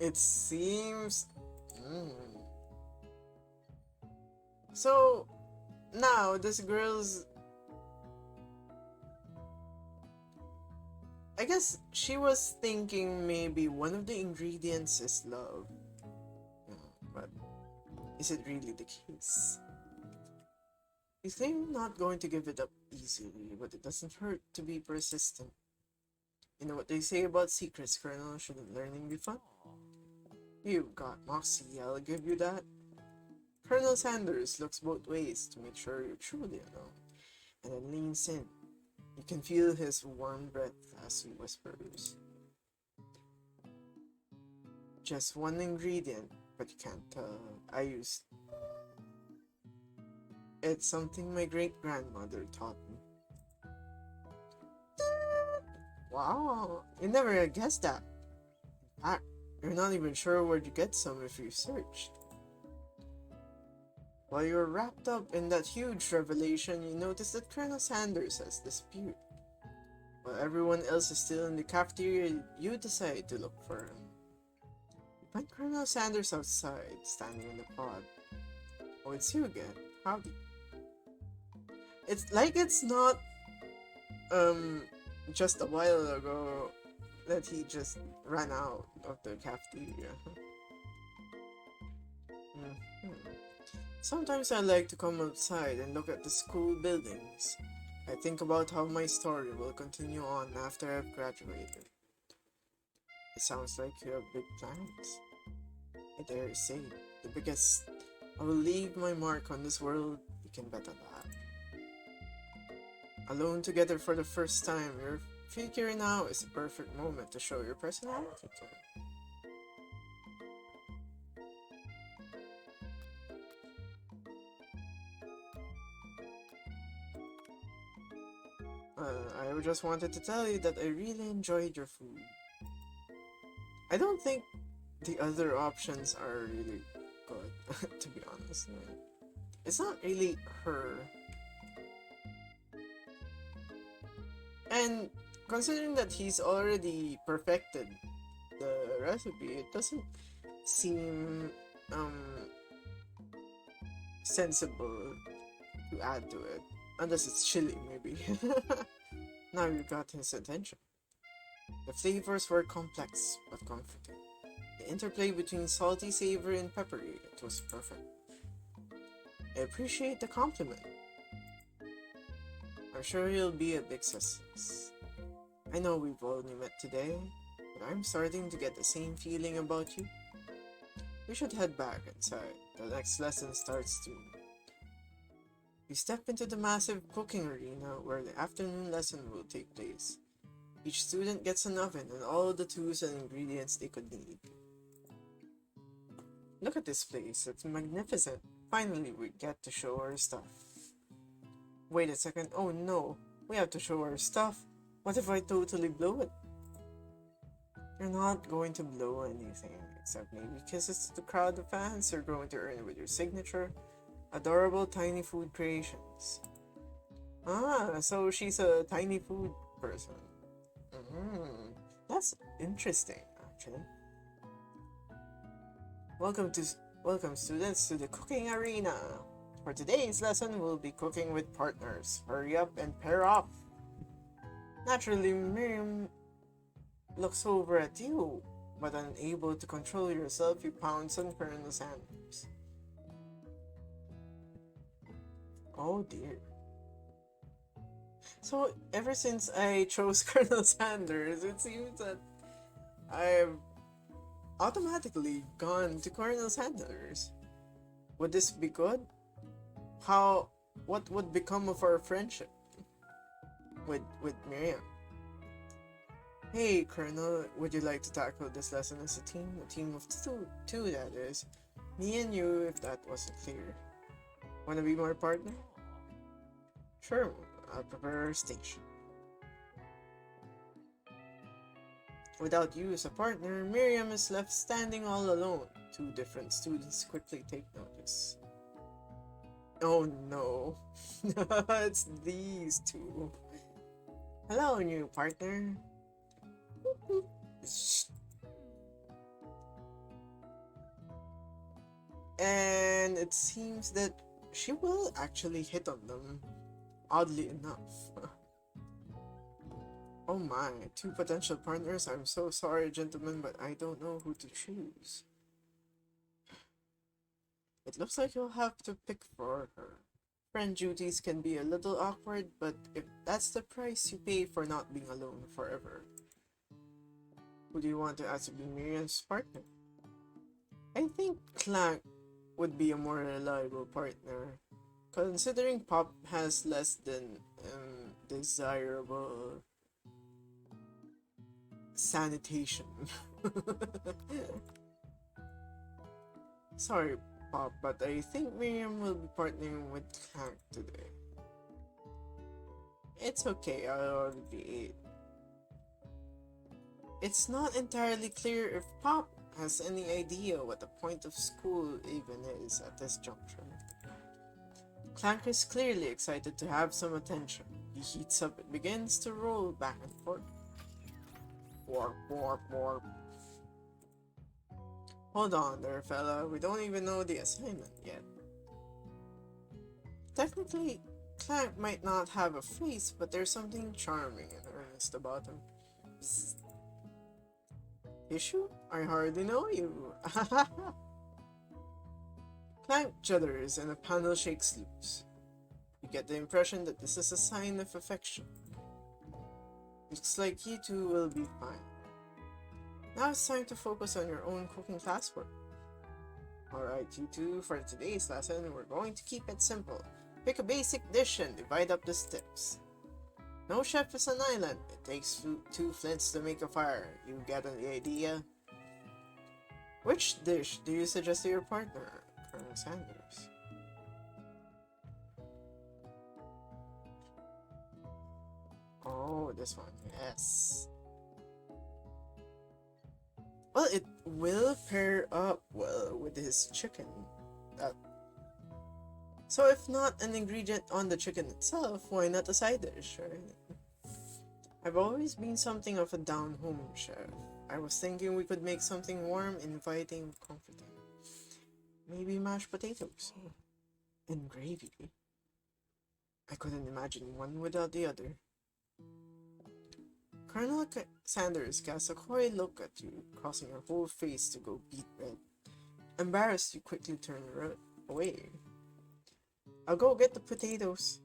It seems... So, now this girl's... I guess she was thinking maybe one of the ingredients is love. But is it really the case? He's clearly not going to give it up easily, but it doesn't hurt to be persistent. You know what they say about secrets, Colonel? Shouldn't learning be fun? You've got moxie, I'll give you that. Colonel Sanders looks both ways to make sure you're truly alone, and then leans in. You can feel his warm breath as he whispers. Just one ingredient, but you can't tell. It's something my great-grandmother taught me. Wow, you never guessed that. In fact, you're not even sure where to get some if you searched. While you're wrapped up in that huge revelation, you notice that Colonel Sanders has disappeared. While everyone else is still in the cafeteria, you decide to look for him. You find Colonel Sanders outside, standing in the pod. Oh, it's you again. Howdy. It's like it's not, just a while ago that he just ran out of the cafeteria. Sometimes I like to come outside and look at the school buildings. I think about how my story will continue on after I've graduated. It sounds like you have big plans. I dare say, the biggest. I will leave my mark on this world, you can bet on that. Alone together for the first time, you're figuring out is the perfect moment to show your personality to him. I just wanted to tell you that I really enjoyed your food. I don't think the other options are really good, to be honest. It's not really her. And considering that he's already perfected the recipe, it doesn't seem sensible to add to it. Unless it's chili, maybe. Now you got his attention. The flavors were complex but comforting. The interplay between salty, savory, and peppery, it was perfect. I appreciate the compliment. I'm sure you'll be a big success. I know we've only met today, but I'm starting to get the same feeling about you. We should head back inside. The next lesson starts soon. We step into the massive cooking arena where the afternoon lesson will take place. Each student gets an oven and all the tools and ingredients they could need. Look at this place, it's magnificent. Finally, we get to show our stuff. Wait a second, oh no, we have to show our stuff. What if I totally blow it? You're not going to blow anything, except maybe kisses to the crowd of fans you're going to earn with your signature. Adorable tiny food creations. Ah, so she's a tiny food person. That's interesting, actually. Welcome students to the cooking arena. For today's lesson, we'll be cooking with partners. Hurry up and pair off. Naturally, Miriam looks over at you, but unable to control yourself, you pounce on Colonel Sanders. Oh dear. So, ever since I chose Colonel Sanders, it seems that I've automatically gone to Colonel Sanders. Would this be good? What would become of our friendship with Miriam? Hey, Colonel, would you like to tackle this lesson as a team? A team of two, that is. Me and you, if that wasn't clear. Wanna be my partner? Sure, I'll prepare a station. Without you as a partner, Miriam is left standing all alone. Two different students quickly take notice. Oh no, it's these two. Hello, new partner. And it seems that she will actually hit on them, oddly enough. Oh my, two potential partners. I'm so sorry, gentlemen, but I don't know who to choose. It looks like you'll have to pick for her. Friend duties can be a little awkward, but if that's the price you pay for not being alone forever. Who do you want to ask to be Miriam's partner? I think Clank would be a more reliable partner, considering Pop has less than desirable sanitation. Sorry, Pop, but I think Miriam will be partnering with Clank today. It's okay, I already ate. It's not entirely clear if Pop has any idea what the point of school even is at this juncture. Clank is clearly excited to have some attention. He heats up and begins to roll back and forth. Warp, warp, warp. Hold on there, fella. We don't even know the assignment yet. Technically, Clank might not have a face, but there's something charming and earnest about him. Psst. Issue? I hardly know you. Clank judders and a panel shakes loose. You get the impression that this is a sign of affection. Looks like you two will be fine. Now it's time to focus on your own cooking classwork. Alright, you two, for today's lesson, we're going to keep it simple. Pick a basic dish and divide up the steps. No chef is an island. It takes two flints to make a fire. You get the idea? Which dish do you suggest to your partner, Colonel Sanders? Oh, this one, yes. Well, it will pair up well with his chicken. So if not an ingredient on the chicken itself, why not a side dish, right? I've always been something of a down-home chef. I was thinking we could make something warm, inviting, comforting. Maybe mashed potatoes. And gravy. I couldn't imagine one without the other. Colonel Sanders casts a coy look at you, causing your whole face to go beet red. Embarrassed, you quickly turn away. I'll go get the potatoes.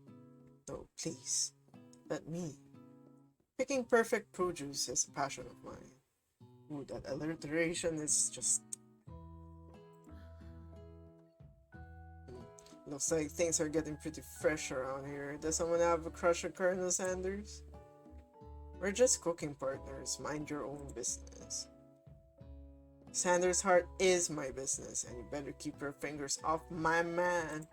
No, please. Let me. Picking perfect produce is a passion of mine. Ooh, that alliteration is just... Looks like things are getting pretty fresh around here. Does someone have a crush on Colonel Sanders? We're just cooking partners. Mind your own business. Sanders' heart is my business, and you better keep your fingers off my man.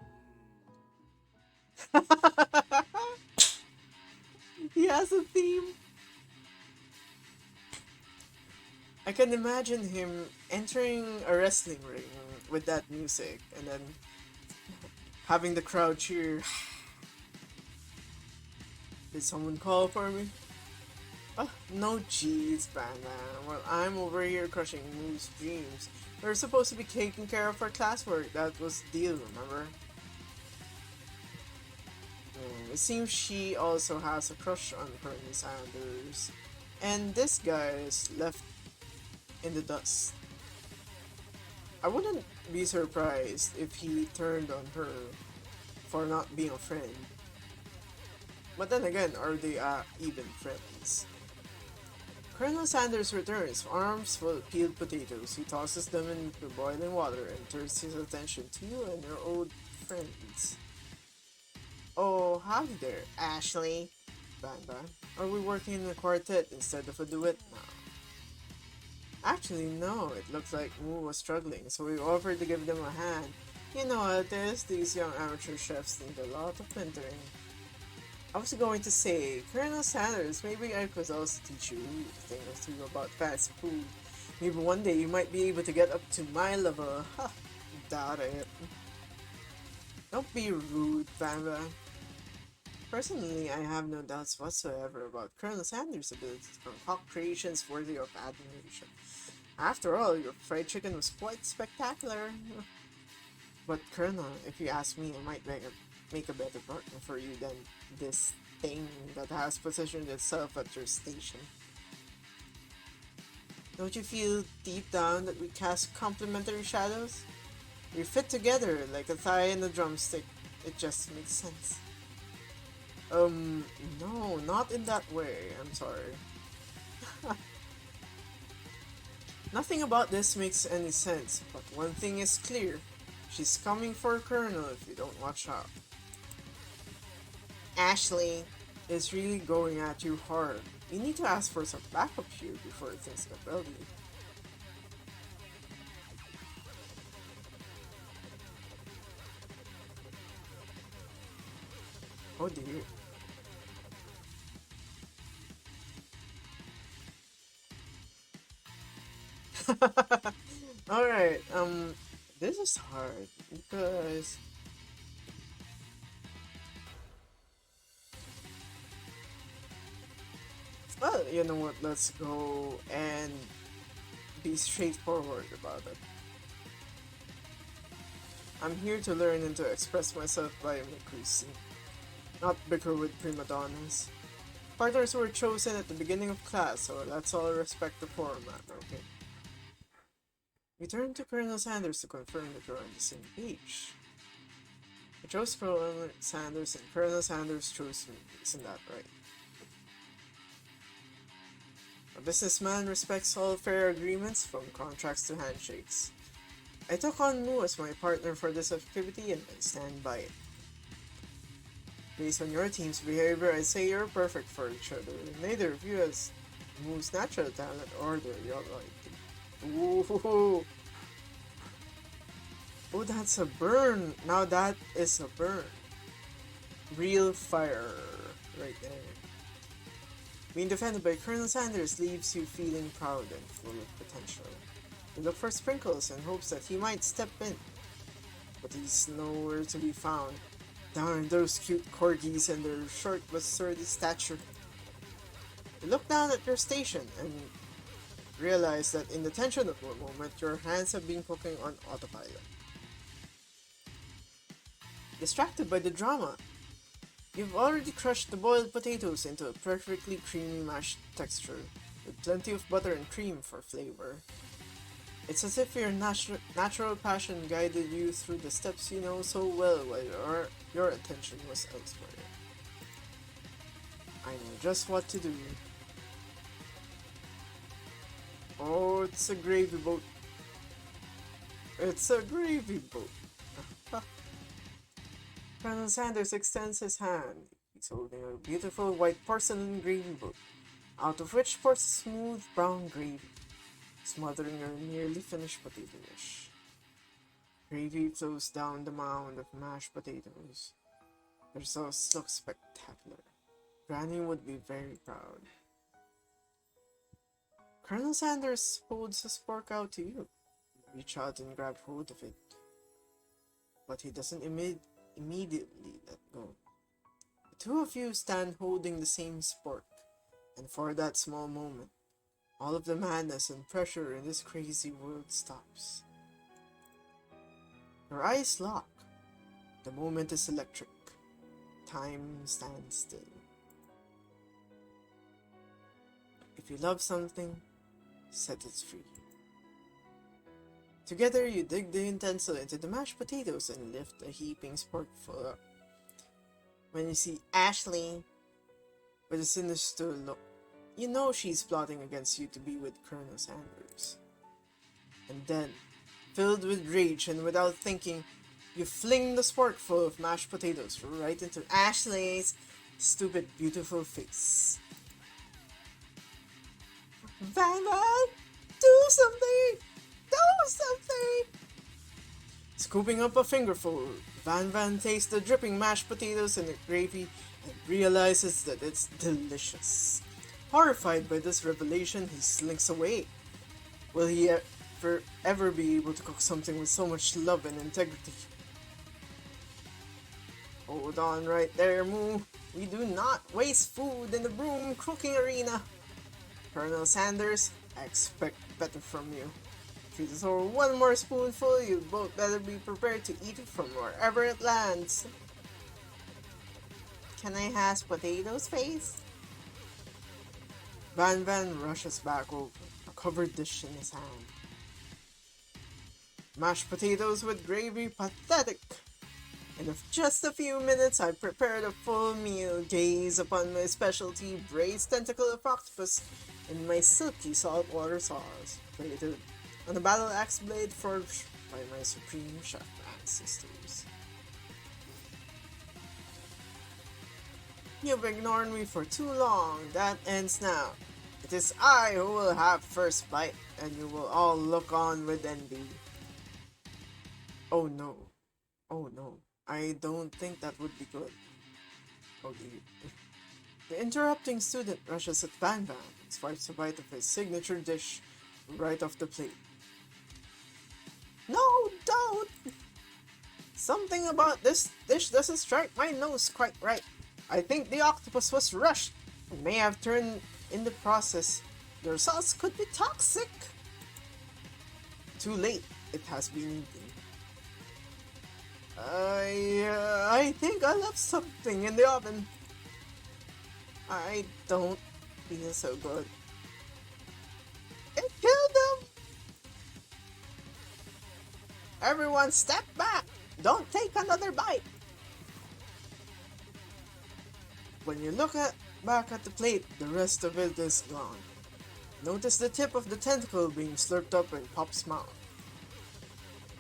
He has a theme. I can imagine him entering a wrestling ring with that music and then having the crowd cheer. Did someone call for me? Oh, no jeez, Batman. Well, I'm over here crushing Moo's dreams. We were supposed to be taking care of our classwork. That was the deal, remember? It seems she also has a crush on Colonel Sanders. And this guy is left in the dust. I wouldn't be surprised if he turned on her for not being a friend. But then again, are they even friends? Colonel Sanders returns, arms full of peeled potatoes. He tosses them into boiling water and turns his attention to you and your old friends. Oh, howdy there, Ashley. Bang. Are we working in a quartet instead of a duet now? Actually, no. It looks like Moo was struggling, so we offered to give them a hand. You know how it is, these young amateur chefs need a lot of mentoring. I was going to say, Colonel Sanders, maybe I could also teach you a thing or two about fast food. Maybe one day you might be able to get up to my level. Ha! Doubt it. Don't be rude, Bamba. Personally, I have no doubts whatsoever about Colonel Sanders' ability to concoct creations worthy of admiration. After all, your fried chicken was quite spectacular. But Colonel, if you ask me, I might make a better partner for you than this thing that has positioned itself at your station. Don't you feel deep down that we cast complementary shadows? We fit together like a thigh and a drumstick. It just makes sense. No, not in that way. I'm sorry. Nothing about this makes any sense, but one thing is clear. She's coming for Colonel if you don't watch out. Ashley is really going at you hard. You need to ask for some backup here before things get ugly. Oh dear. Alright, this is hard because well, you know what, let's go and be straightforward about it. I'm here to learn and to express myself via my cuisine, not bicker with prima donnas. Partners were chosen at the beginning of class, so let's all respect the format, okay? We turn to Colonel Sanders to confirm that we're on the same page. I chose Colonel Sanders and Colonel Sanders chose me, isn't that right? A businessman respects all fair agreements from contracts to handshakes. I took on Moo as my partner for this activity and I stand by it. Based on your team's behavior, I'd say you're perfect for each other. Neither of you has Moo's natural talent or their loyalty. Ooh. Oh, that's a burn. Now that is a burn. Real fire right there. Being defended by Colonel Sanders leaves you feeling proud and full of potential. You look for Sprinkles in hopes that he might step in, but he's nowhere to be found. Darn those cute corgis and their short but sturdy stature. You look down at your station and realize that in the tension of one moment, your hands have been cooking on autopilot. Distracted by the drama, you've already crushed the boiled potatoes into a perfectly creamy mashed texture, with plenty of butter and cream for flavor. It's as if your natural passion guided you through the steps you know so well while your attention was elsewhere. I know just what to do. Oh, it's a gravy boat. It's a gravy boat. Colonel Sanders extends his hand. He's holding a beautiful white porcelain gravy boat, out of which pours smooth brown gravy, smothering your nearly finished potato dish. Gravy flows down the mound of mashed potatoes. The sauce looks spectacular. Granny would be very proud. Colonel Sanders holds his fork out to you. You reach out and grab hold of it, but he doesn't immediately let go. The two of you stand holding the same spork, and for that small moment, all of the madness and pressure in this crazy world stops. Your eyes lock. The moment is electric. Time stands still. If you love something, set it free. Together, you dig the utensil into the mashed potatoes and lift a heaping sporkful up. When you see Ashley with a sinister look, you know she's plotting against you to be with Colonel Sanders. And then, filled with rage and without thinking, you fling the sporkful of mashed potatoes right into Ashley's stupid, beautiful face. Van, do something! Do something! Scooping up a fingerful, Van tastes the dripping mashed potatoes and the gravy and realizes that it's delicious. Horrified by this revelation, he slinks away. Will he ever be able to cook something with so much love and integrity? Hold on right there, Moo. We do not waste food in the broom cooking arena. Colonel Sanders, I expect better from you. If you throw one more spoonful, you both better be prepared to eat it from wherever it lands. Can I have potatoes, face? Van rushes back over, a covered dish in his hand. Mashed potatoes with gravy, pathetic! In just a few minutes, I prepared a full meal. Gaze upon my specialty braised tentacle of octopus in my silky saltwater sauce, plated on a battle axe blade forged by my supreme chef ancestors. You've ignored me for too long. That ends now. It is I who will have first bite, and you will all look on with envy. Oh no. Oh no. I don't think that would be good. Oh dear. The interrupting student rushes at Van and swipes a bite of his signature dish right off the plate. No, don't! Something about this dish doesn't strike my nose quite right. I think the octopus was rushed and may have turned in the process. Their sauce could be toxic. Too late, it has been eaten. I think I left something in the oven. I don't feel so good. It killed them! Everyone step back! Don't take another bite! When you look back at the plate, the rest of it is gone. Notice the tip of the tentacle being slurped up in Pop's mouth.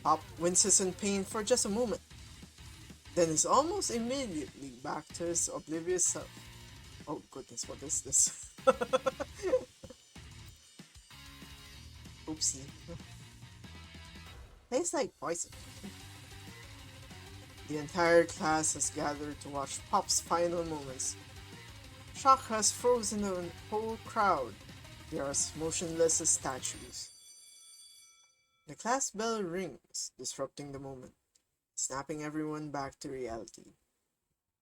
Pop winces in pain for just a moment, then is almost immediately back to his oblivious self. Oh goodness, what is this? Oopsie. Tastes like poison. The entire class has gathered to watch Pop's final moments. Shock has frozen the whole crowd. They are as motionless as statues. The class bell rings, disrupting the moment, snapping everyone back to reality.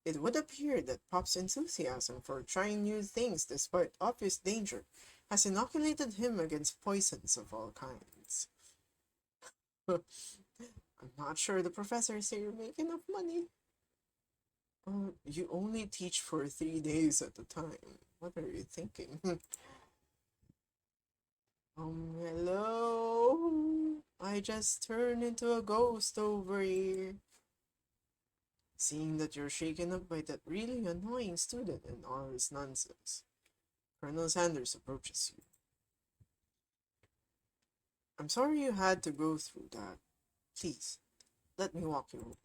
It would appear that Pop's enthusiasm for trying new things despite obvious danger has inoculated him against poisons of all kinds. I'm not sure the professors here make enough money. You only teach for 3 days at a time. What are you thinking? Hello? I just turned into a ghost over here. Seeing that you're shaken up by that really annoying student and all his nonsense, Colonel Sanders approaches you. I'm sorry you had to go through that. Please, let me walk you home.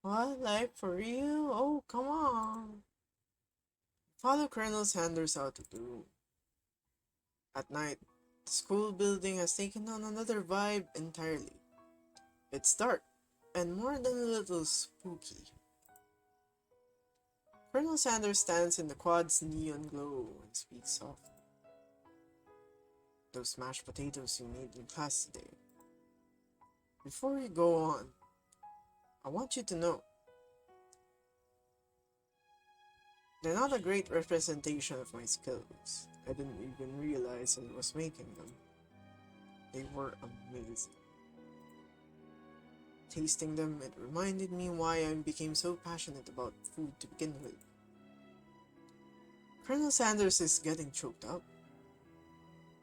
What? Like, for real? Oh, come on. Follow Colonel Sanders out of the room. At night, the school building has taken on another vibe entirely. It's dark, and more than a little spooky. Colonel Sanders stands in the quad's neon glow and speaks softly. Those mashed potatoes you made in class today. Before we go on, I want you to know they're not a great representation of my skills. I didn't even realize I was making them. They were amazing. Tasting them, it reminded me why I became so passionate about food to begin with. Colonel Sanders is getting choked up.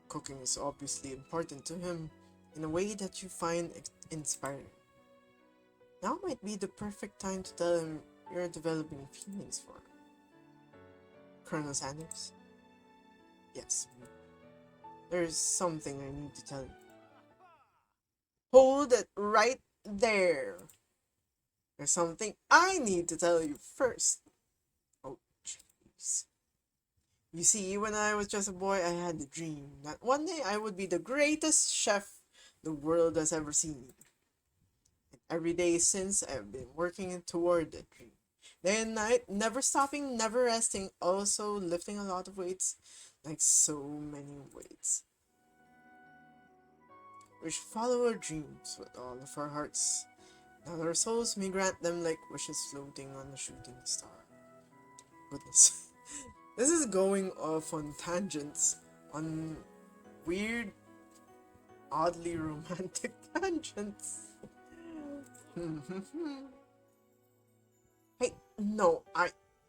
Cooking is obviously important to him in a way that you find inspiring. Now might be the perfect time to tell him you're developing feelings for him. Colonel Sanders? Yes. There's something I need to tell you. Hold it right there. There's something I need to tell you first. Oh, jeez. You see, when I was just a boy, I had a dream that one day I would be the greatest chef the world has ever seen. And every day since, I've been working toward that dream. Day and night, never stopping, never resting, also lifting a lot of weights, like so many weights. We should follow our dreams with all of our hearts, that our souls may grant them like wishes floating on a shooting star. Goodness. This is going off on tangents, on weird, oddly romantic tangents. Hey, no,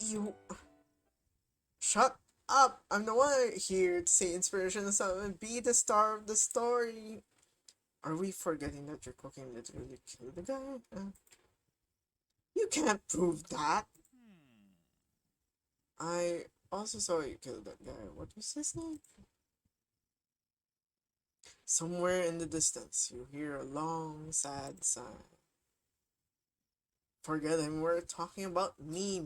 you... Shut up! I'm the one here to say inspirational stuff and be the star of the story. Are we forgetting that your cooking literally killed the guy? You can't prove that. I also saw you kill that guy. What was his name? Somewhere in the distance, you hear a long, sad sigh. Forget him, we're talking about me.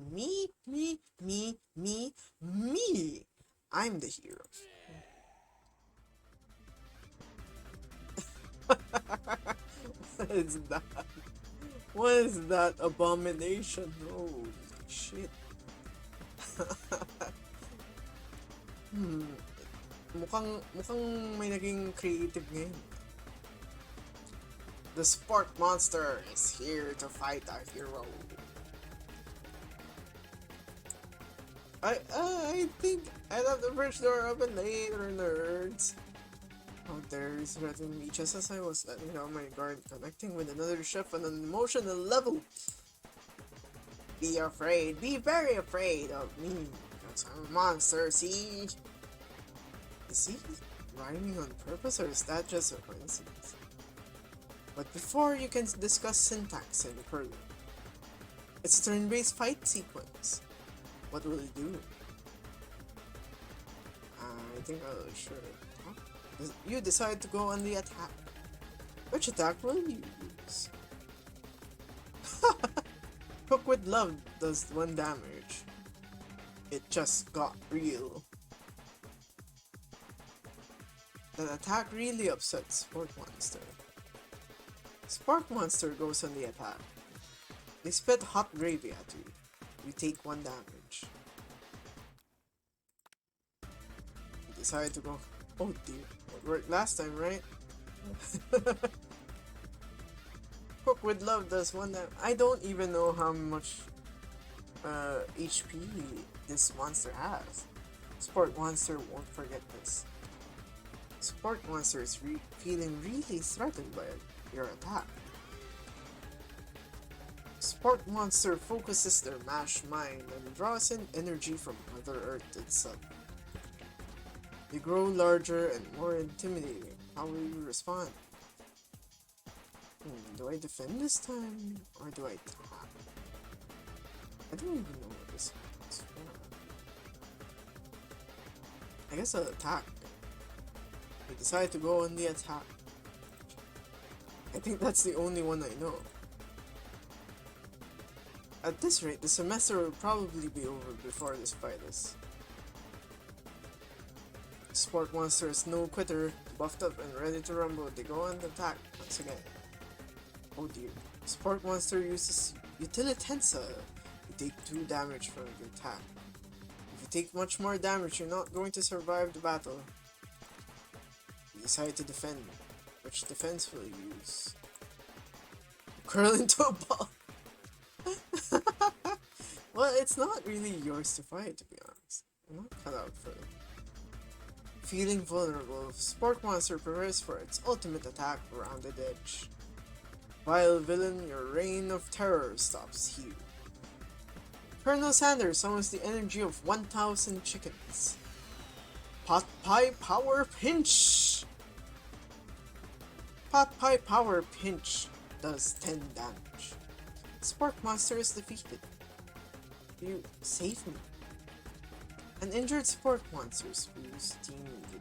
I'm the hero. What is that? What is that abomination? Holy shit. Mukhang may naging creative ngayon. The Spark Monster is here to fight our hero. I think I left the bridge door open later, nerds. Out there is threatening me just as I was letting down my guard, connecting with another ship on an emotional level. Be afraid, be very afraid of me, because I'm a monster, see? Is he rhyming on purpose, or is that just a coincidence? But before you can discuss syntax any further, it's a turn-based fight sequence. What will it do? I think I'll show it. You decide to go on the attack. Which attack will you use? Cook with Love does 1 damage. It just got real. That attack really upsets Spark Monster. Spark Monster goes on the attack. They spit hot gravy at you. You take 1 damage. You decide to go. Oh dear, it worked last time, right? Cook with Love does 1 damage. I don't even know how much HP this monster has. Sport Monster won't forget this. Sport Monster is feeling really threatened by your attack. Sport Monster focuses their mashed mind and draws in energy from Mother Earth itself. They grow larger and more intimidating. How will you respond? Do I defend this time, or do I attack? I don't even know what this is for. I guess I'll attack. I decide to go on the attack. I think that's the only one I know. At this rate, the semester will probably be over before this fight is. Sport Monster is no quitter, buffed up and ready to rumble. They go on the attack once again. Oh dear. Sport Monster uses Utilitensa. You take 2 damage from the attack. If you take much more damage, you're not going to survive the battle. You decide to defend. Which defense will you use? Curl into a ball. Well, it's not really yours to fight, to be honest. I'm not cut out for it. Feeling vulnerable, Sport Monster prepares for its ultimate attack around the edge. Vile villain, your reign of terror stops here. Colonel Sanders summons the energy of 1,000 chickens. Pot Pie Power Pinch! Pot Pie Power Pinch does 10 damage. Sport Monster is defeated. You save me. An injured Sport Monster spews Team Midnight.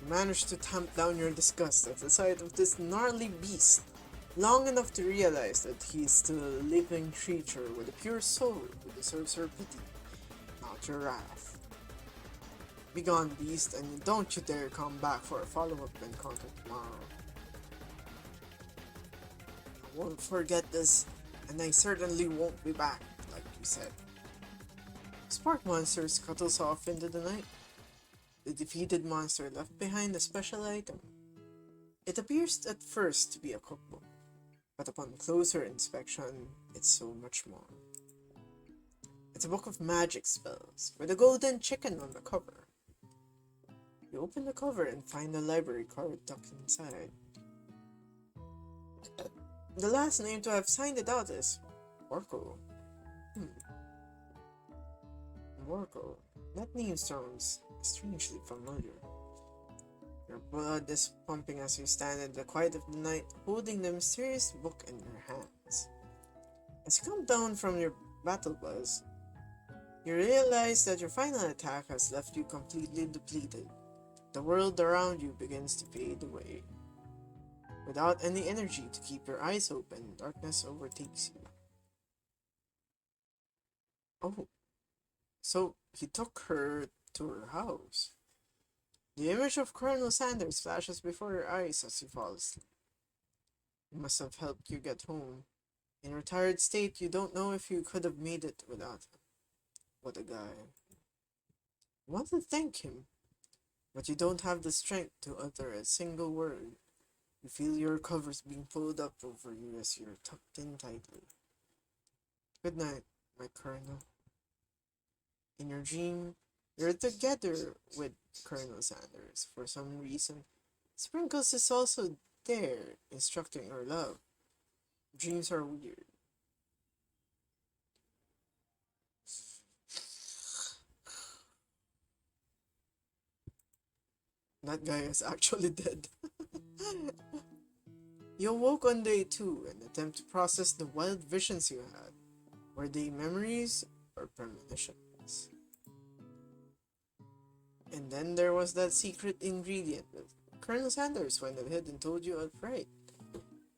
You managed to tamp down your disgust at the sight of this gnarly beast, long enough to realize that he is still a living creature with a pure soul who deserves your pity, not your wrath. Begone, beast, and don't you dare come back for a follow-up encounter tomorrow. I won't forget this, and I certainly won't be back, like you said. Sport Monster scuttles off into the night. The defeated monster left behind a special item. It appears at first to be a cookbook, but upon closer inspection, it's so much more. It's a book of magic spells, with a golden chicken on the cover. You open the cover and find a library card tucked inside. The last name to have signed it out is Orko. Orko. That name sounds strangely familiar. Your blood is pumping as you stand in the quiet of the night, holding the mysterious book in your hands. As you come down from your battle buzz, you realize that your final attack has left you completely depleted. The world around you begins to fade away. Without any energy to keep your eyes open, darkness overtakes you. Oh, so he took her to her house. The image of Colonel Sanders flashes before your eyes as you fall asleep. He must have helped you get home. In your tired state, you don't know if you could have made it without him. What a guy. You want to thank him, but you don't have the strength to utter a single word. You feel your covers being pulled up over you as you're tucked in tightly. Good night, my Colonel. In your dream, you're together with Colonel Sanders. For some reason, Sprinkles is also there, instructing her love. Dreams are weird. That guy is actually dead. You awoke on day 2 and attempt to process the wild visions you had. Were they memories or premonitions? And then there was that secret ingredient that Colonel Sanders went ahead and told you outright.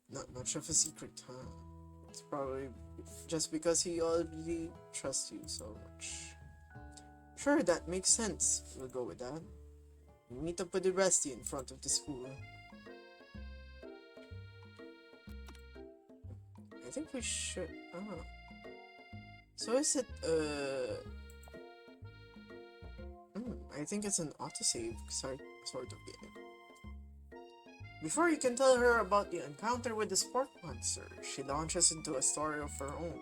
Not much of a secret, huh? It's probably just because he already trusts you so much. Sure, that makes sense. We'll go with that. We meet up with the Rusty in front of the school. I think we should... So is it, I I think it's an autosave sort of game. Before you can tell her about the encounter with the sport monster, she launches into a story of her own.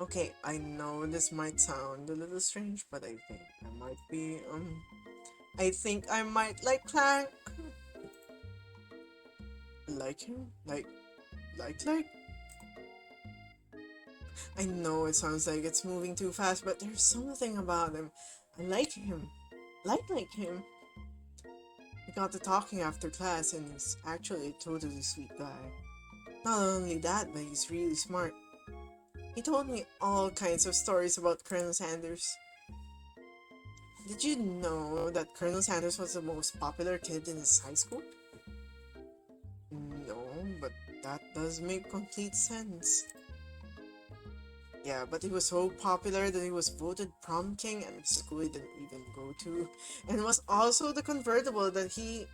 Okay, I know this might sound a little strange, but I think I might like Clank. Like him? Like? I know it sounds like it's moving too fast, but there's something about him. I like him. Like him. We got to talking after class, and he's actually a totally sweet guy. Not only that, but he's really smart. He told me all kinds of stories about Colonel Sanders. Did you know that Colonel Sanders was the most popular kid in his high school? No, but that does make complete sense. Yeah, but he was so popular that he was voted prom king at the school he didn't even go to, and was also the convertible that he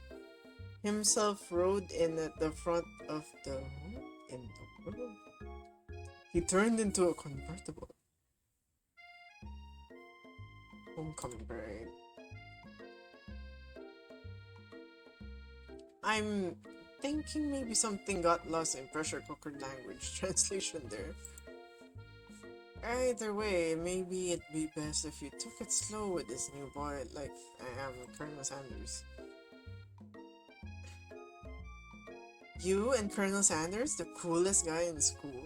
himself rode in at the front of the world. He turned into a convertible. Homecoming parade. I'm thinking maybe something got lost in pressure cooker language translation there. Either way, maybe it'd be best if you took it slow with this new boy like I am with Colonel Sanders. You and Colonel Sanders, the coolest guy in school,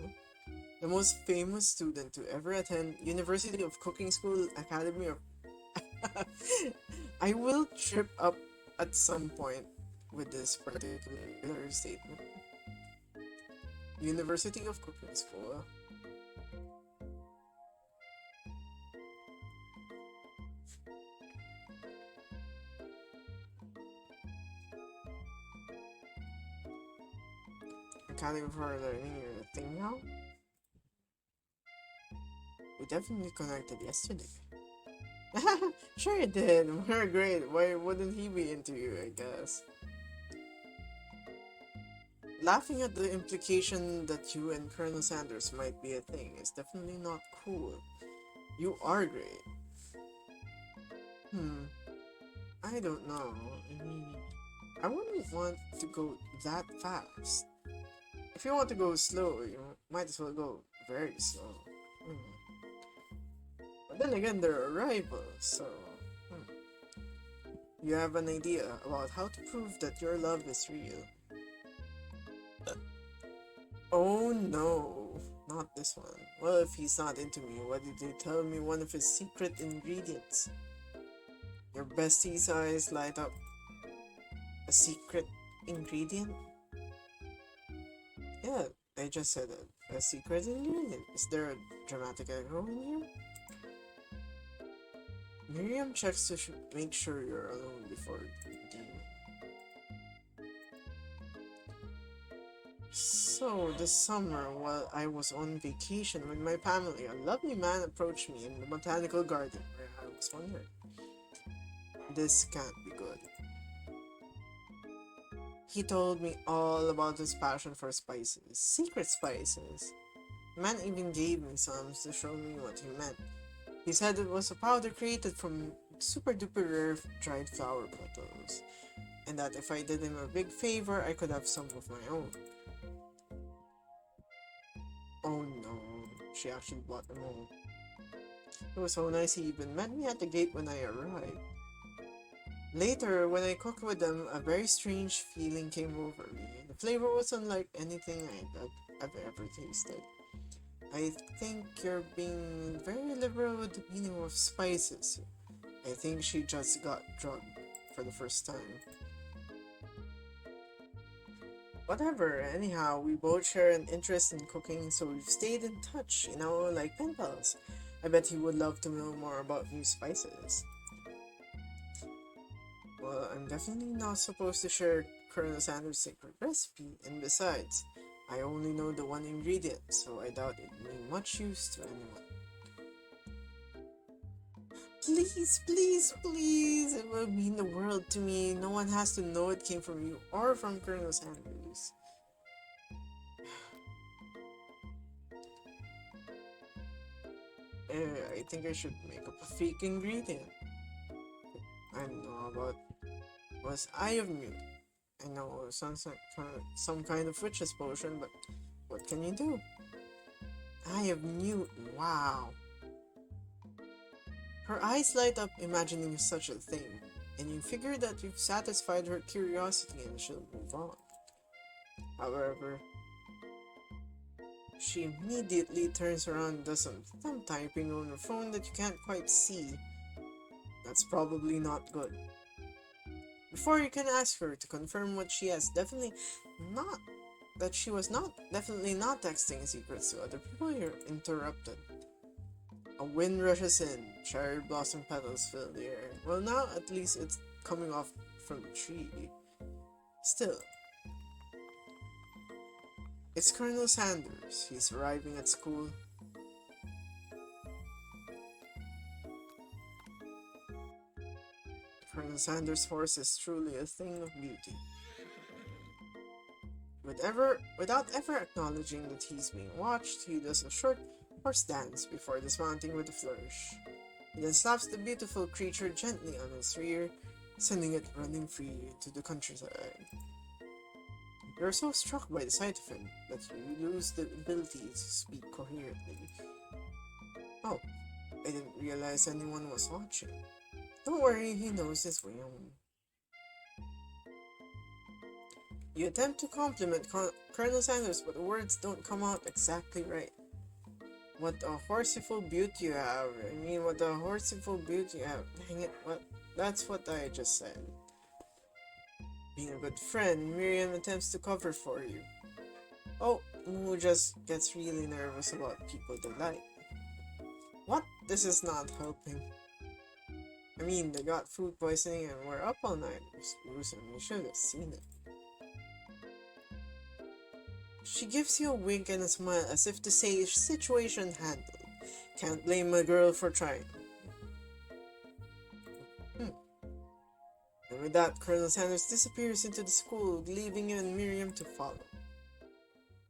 the most famous student to ever attend University of Cooking School Academy of... I will trip up at some point with this particular statement. University of Cooking School. Academy for Learning, you're a thing now? We definitely connected yesterday. Sure you did. We're great. Why wouldn't he be into you, I guess? Laughing at the implication that you and Colonel Sanders might be a thing is definitely not cool. You are great. I don't know. I wouldn't want to go that fast. If you want to go slow, you might as well go very slow. But then again, they're rivals, so... You have an idea about how to prove that your love is real. Oh no, not this one. Well, if he's not into me, why did he tell me one of his secret ingredients? Your bestie's eyes light up. A secret ingredient? Yeah, I just said it. A secret ingredient. Is there a dramatic echo in here? Miriam checks to make sure you're alone before dealing. So, this summer, while I was on vacation with my family, a lovely man approached me in the botanical garden where I was wondering. This can't be good. He told me all about his passion for spices, secret spices. The man even gave me some to show me what he meant. He said it was a powder created from super duper rare dried flower petals, and that if I did him a big favor, I could have some of my own. Oh no, she actually bought them all. It was so nice he even met me at the gate when I arrived. Later, when I cooked with them, a very strange feeling came over me. The flavor was unlike anything I've ever tasted. I think you're being very liberal with the meaning of spices. I think she just got drugged for the first time. Whatever, anyhow, we both share an interest in cooking, so we've stayed in touch, like pen pals. I bet he would love to know more about new spices. Well, I'm definitely not supposed to share Colonel Sanders' secret recipe, and besides, I only know the one ingredient, so I doubt it'd be much use to anyone. Please, please, please, it would mean the world to me. No one has to know it came from you or from Colonel Sanders. I think I should make up a fake ingredient. I know about was Eye of Mute. I know it sounds like some kind of witch's potion, but what can you do? Eye of Mute, wow. Her eyes light up imagining such a thing, and you figure that you've satisfied her curiosity and she'll move on. However, she immediately turns around and does some thumb typing on her phone that you can't quite see. That's probably not good. Before you can ask her to confirm what she has definitely not, that she was not definitely not texting secrets to other people, you're interrupted. A wind rushes in, cherry blossom petals fill the air. Well, now at least it's coming off from the tree. Still, it's Colonel Sanders. He's arriving at school. Colonel Sanders' horse is truly a thing of beauty. Without ever acknowledging that he's being watched, he does a short horse dance before dismounting with a flourish. He then slaps the beautiful creature gently on his rear, sending it running free to the countryside. You're so struck by the sight of him that you lose the ability to speak coherently. Oh, I didn't realize anyone was watching. Don't worry, he knows his way home. You attempt to compliment Colonel Sanders, but the words don't come out exactly right. What a horseful beauty you have. What a horseful beauty you have. Dang it, that's what I just said. Being a good friend, Miriam attempts to cover for you. Oh, Moo just gets really nervous about people they like. What? This is not helping. They got food poisoning and we're up all night. It's gruesome. We should have seen it. She gives you a wink and a smile as if to say, situation handled. Can't blame a girl for trying. And with that, Colonel Sanders disappears into the school, leaving you and Miriam to follow.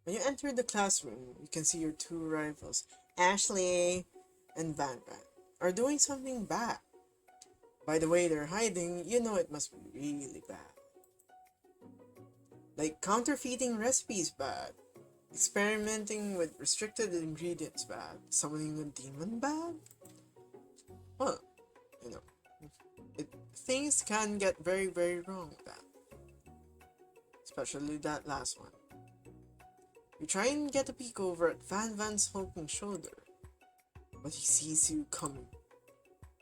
When you enter the classroom, you can see your two rivals, Ashley and Van Van, are doing something bad. By the way they're hiding, you know it must be really bad. Like counterfeiting recipes bad, experimenting with restricted ingredients bad, summoning a demon bad? Well, things can get very, very wrong with that. Especially that last one. You try and get a peek over at Van Van's hulking shoulder, but he sees you coming.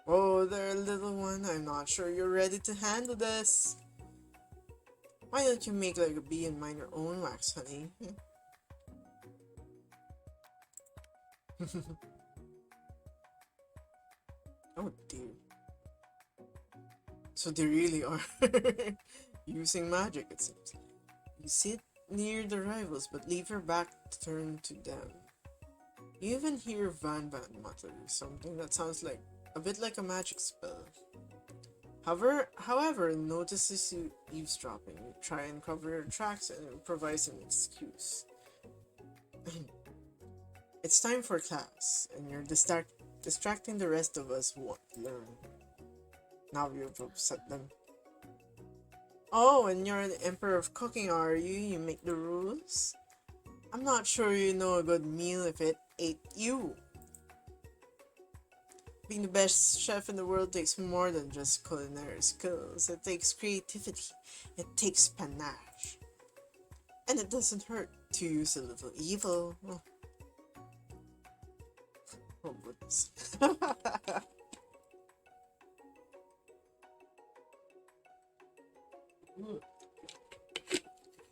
Oh there, little one, I'm not sure you're ready to handle this. Why don't you make like a bee and mind your own wax, honey? Oh dear. So they really are using magic, it seems. You sit near the rivals but leave your back turned to them. You even hear Van Van mutter something that sounds like a bit like a magic spell. However, notices you eavesdropping. You try and cover your tracks and improvise an excuse. It's time for class, and you're distracting the rest of us who want to learn. Now you've upset them. Oh, and you're the emperor of cooking, are you? You make the rules? I'm not sure you know a good meal if it ate you. Being the best chef in the world takes more than just culinary skills. It takes creativity. It takes panache. And it doesn't hurt to use a little evil. Oh goodness.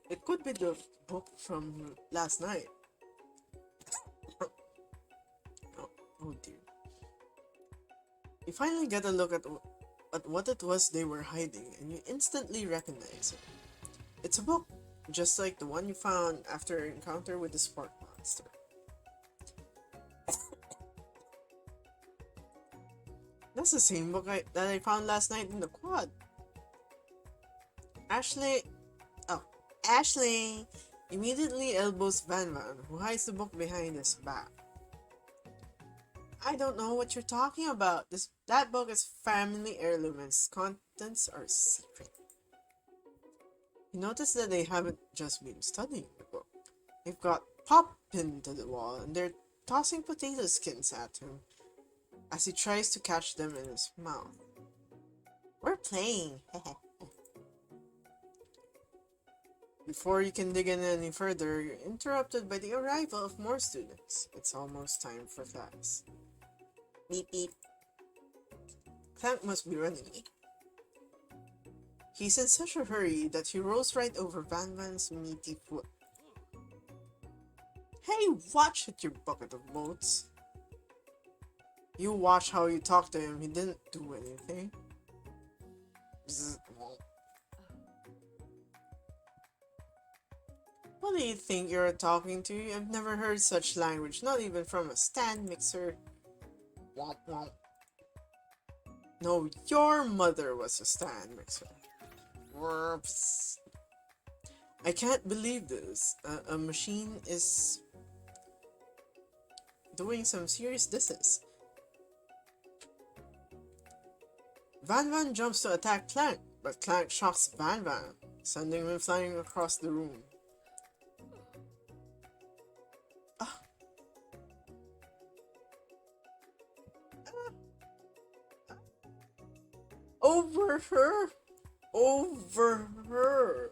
It could be the book from last night. Oh dear. You finally get a look at what it was they were hiding, and you instantly recognize it. It's a book, just like the one you found after your encounter with the spark monster. That's the same book that I found last night in the quad. Ashley immediately elbows Van Van, who hides the book behind his back. I don't know what you're talking about. That book is family heirloom and its contents are secret. You notice that they haven't just been studying the book. They've got Pop pinned to the wall and they're tossing potato skins at him as he tries to catch them in his mouth. We're playing. Before you can dig in any further, you're interrupted by the arrival of more students. It's almost time for class. Beep beep. Clank must be running. He's in such a hurry that he rolls right over Van Van's meaty foot. Hey, watch it, you bucket of boats. You watch how you talk to him, he didn't do anything. Bzz. What do you think you're talking to? I've never heard such language, not even from a stand mixer. Womp womp. No, your mother was a stand mixer. Whoops. I can't believe this. A machine is doing some serious disses. Van Van jumps to attack Clank, but Clank shocks Van Van, sending him flying across the room. Over her! Over her!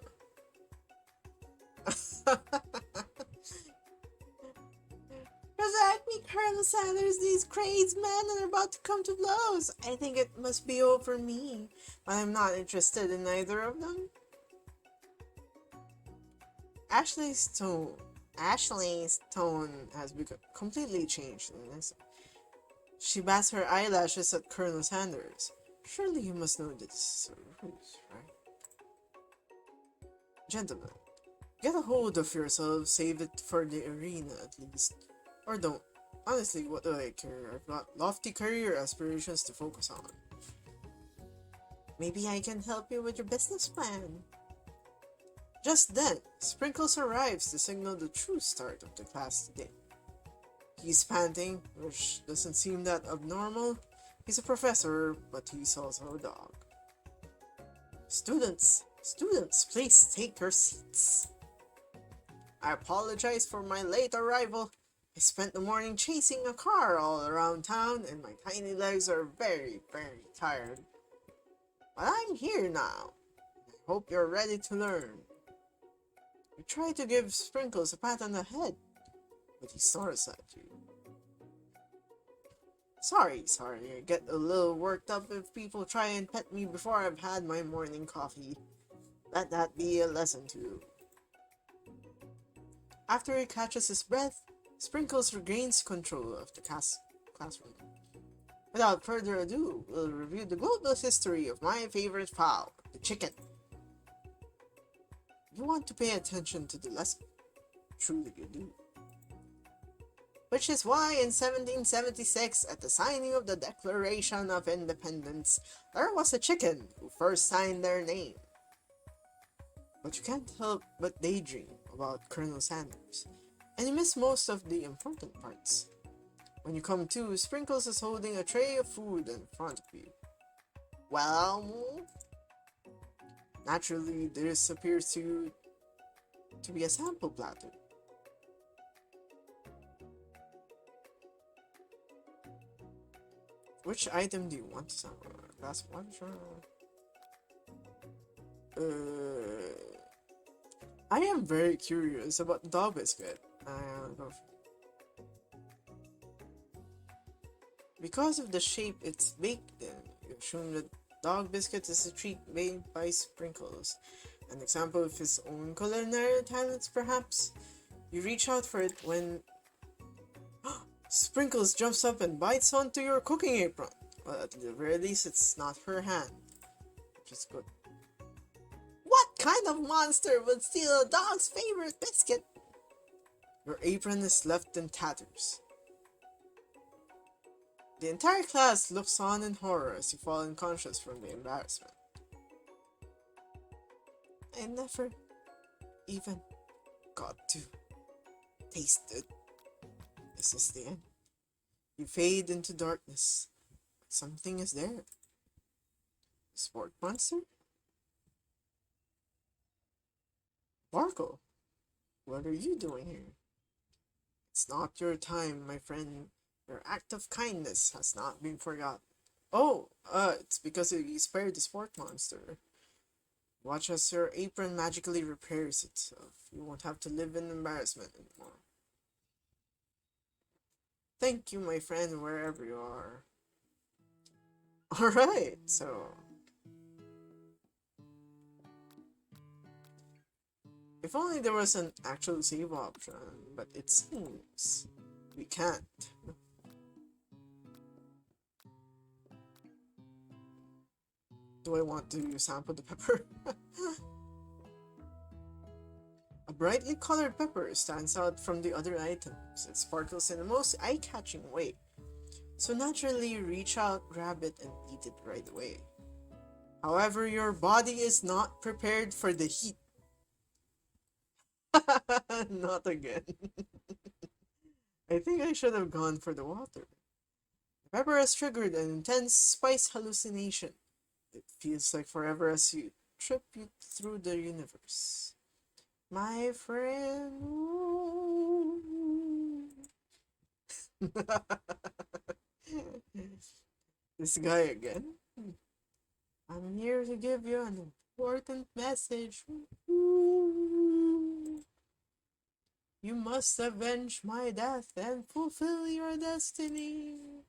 Protect me, Colonel Sanders! These crazed men are about to come to blows! I think it must be over me, but I'm not interested in either of them. Ashley's tone has become completely changed in this. She bats her eyelashes at Colonel Sanders. Surely you must know this is a ruse, right? Gentlemen, get a hold of yourselves, save it for the arena at least. Or don't. Honestly, what do I care? I've got lofty career aspirations to focus on. Maybe I can help you with your business plan. Just then, Sprinkles arrives to signal the true start of the class today. He's panting, which doesn't seem that abnormal. He's a professor, but he's also a dog. Students, please take your seats. I apologize for my late arrival. I spent the morning chasing a car all around town and my tiny legs are very, very tired. But I'm here now. I hope you're ready to learn. You try to give Sprinkles a pat on the head, but he snorts at you. Sorry, I get a little worked up if people try and pet me before I've had my morning coffee. Let that be a lesson to you. After he catches his breath, Sprinkles regains control of the classroom. Without further ado, we'll review the global history of my favorite fowl, the chicken. You want to pay attention to the lesson. Truly you do. Which is why in 1776, at the signing of the Declaration of Independence, there was a chicken who first signed their name. But you can't help but daydream about Colonel Sanders, and you miss most of the important parts. When you come to, Sprinkles is holding a tray of food in front of you. Well, naturally, this appears to be a sample platter. Which item do you want to sample? Glass of water? I am very curious about the dog biscuit. Because of the shape it's baked in, you assume that dog biscuit is a treat made by Sprinkles. An example of his own culinary talents, perhaps? You reach out for it when Sprinkles jumps up and bites onto your cooking apron. Well, at the very least, it's not her hand, which is good. What kind of monster would steal a dog's favorite biscuit? Your apron is left in tatters. The entire class looks on in horror as you fall unconscious from the embarrassment. I never even got to taste it. This is the end. You fade into darkness. Something is there. Sport monster? Barco, what are you doing here? It's not your time, my friend. Your act of kindness has not been forgotten. Oh, it's because you spared the sport monster. Watch as your apron magically repairs itself. You won't have to live in embarrassment anymore. Thank you, my friend, wherever you are. Alright, so... if only there was an actual save option, but it seems we can't. Do I want to sample the pepper? A brightly colored pepper stands out from the other items. It sparkles in the most eye-catching way. So naturally you reach out, grab it, and eat it right away. However, your body is not prepared for the heat. Not again. I think I should have gone for the water. The pepper has triggered an intense spice hallucination. It feels like forever as you trip you through the universe. My friend. This guy again? I'm here to give you an important message. You must avenge my death and fulfill your destiny.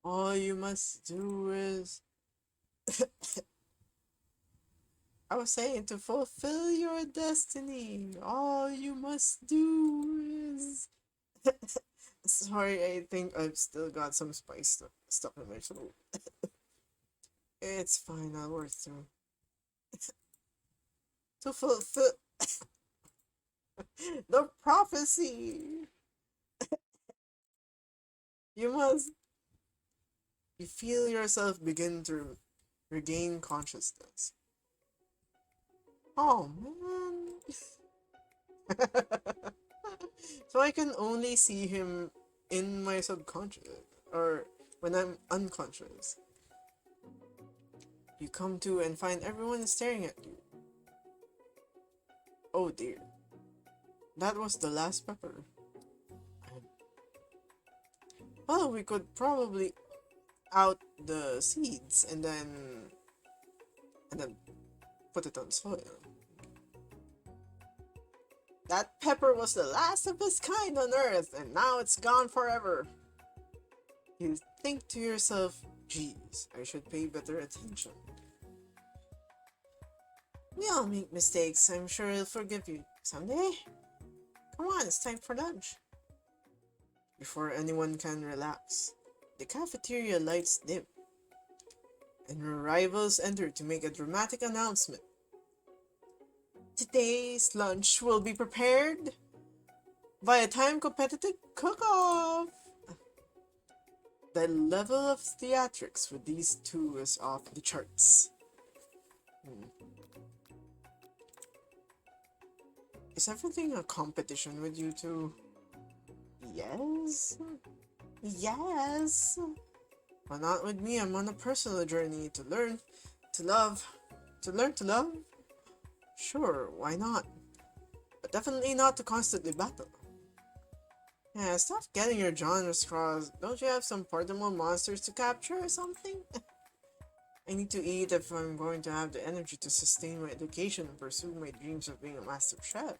All you must do is... I was saying to fulfill your destiny. All you must do is... Sorry, I think I've still got some spice stuck in my throat. It's fine, I'll work through. To fulfill the prophecy. You feel yourself begin to regain consciousness. Oh man. So I can only see him in my subconscious, or when I'm unconscious. You come to and find everyone is staring at you. Oh dear. That was the last pepper. Well, we could probably out the seeds and then put it on soil. That pepper was the last of its kind on Earth, and now it's gone forever. You think to yourself, geez, I should pay better attention. We all make mistakes. I'm sure he'll forgive you someday. Come on, it's time for lunch. Before anyone can relax, the cafeteria lights dim, and your rivals enter to make a dramatic announcement. Today's lunch will be prepared by a time-competitive cook-off. The level of theatrics with these two is off the charts. Is everything a competition with you two? Yes? Yes! Well, not with me. I'm on a personal journey to learn to love. To learn to love? Sure, why not? But definitely not to constantly battle. Yeah, stop getting your genres crossed. Don't you have some portable monsters to capture or something? I need to eat if I'm going to have the energy to sustain my education and pursue my dreams of being a master chef.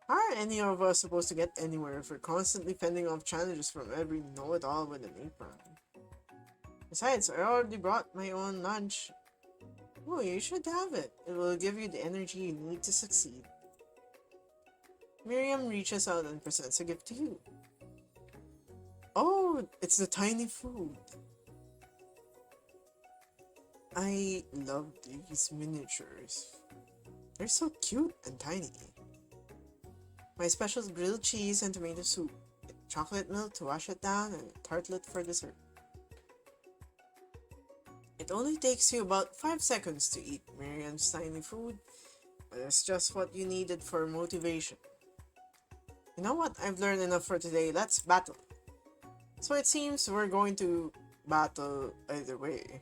How are any of us supposed to get anywhere if we're constantly fending off challenges from every know-it-all with an apron? Besides, I already brought my own lunch. Oh, you should have it. It will give you the energy you need to succeed. Miriam reaches out and presents a gift to you. Oh, it's the tiny food. I love these miniatures. They're so cute and tiny. My special grilled cheese and tomato soup, chocolate milk to wash it down, and a tartlet for dessert. It only takes you about 5 seconds to eat Miriam's tiny food, but it's just what you needed for motivation. You know what? I've learned enough for today. Let's battle. So it seems we're going to battle either way.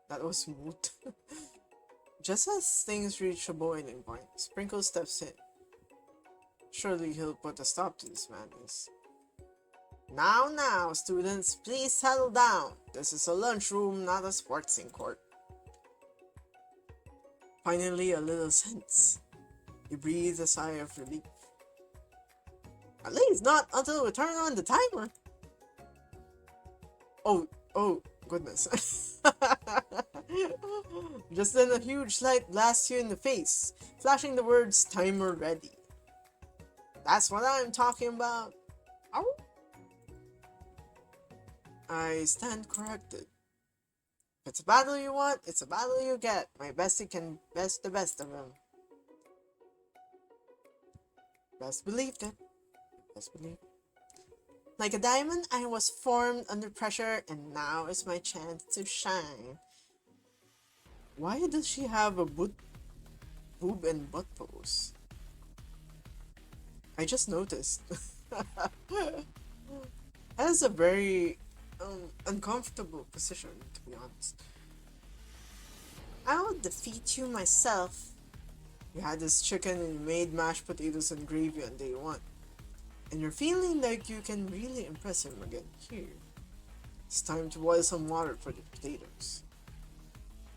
That was smooth. Just as things reach a boiling point, Sprinkle steps in. Surely he'll put a stop to this madness. Now, students, please settle down. This is a lunchroom, not a sportsing court. Finally, a little sense. You breathe a sigh of relief. At least not until we turn on the timer. Oh, goodness. Just then a huge light blasts you in the face, flashing the words timer ready. That's what I'm talking about. Ow. I stand corrected. If it's a battle you want, it's a battle you get. My bestie can best the best of him. Best believe that. Best believe. Like a diamond, I was formed under pressure, and now is my chance to shine. Why does she have a boob and butt pose? I just noticed. That is a very uncomfortable position, to be honest. I'll defeat you myself. You had this chicken and you made mashed potatoes and gravy on day one. And you're feeling like you can really impress him again here. It's time to boil some water for the potatoes.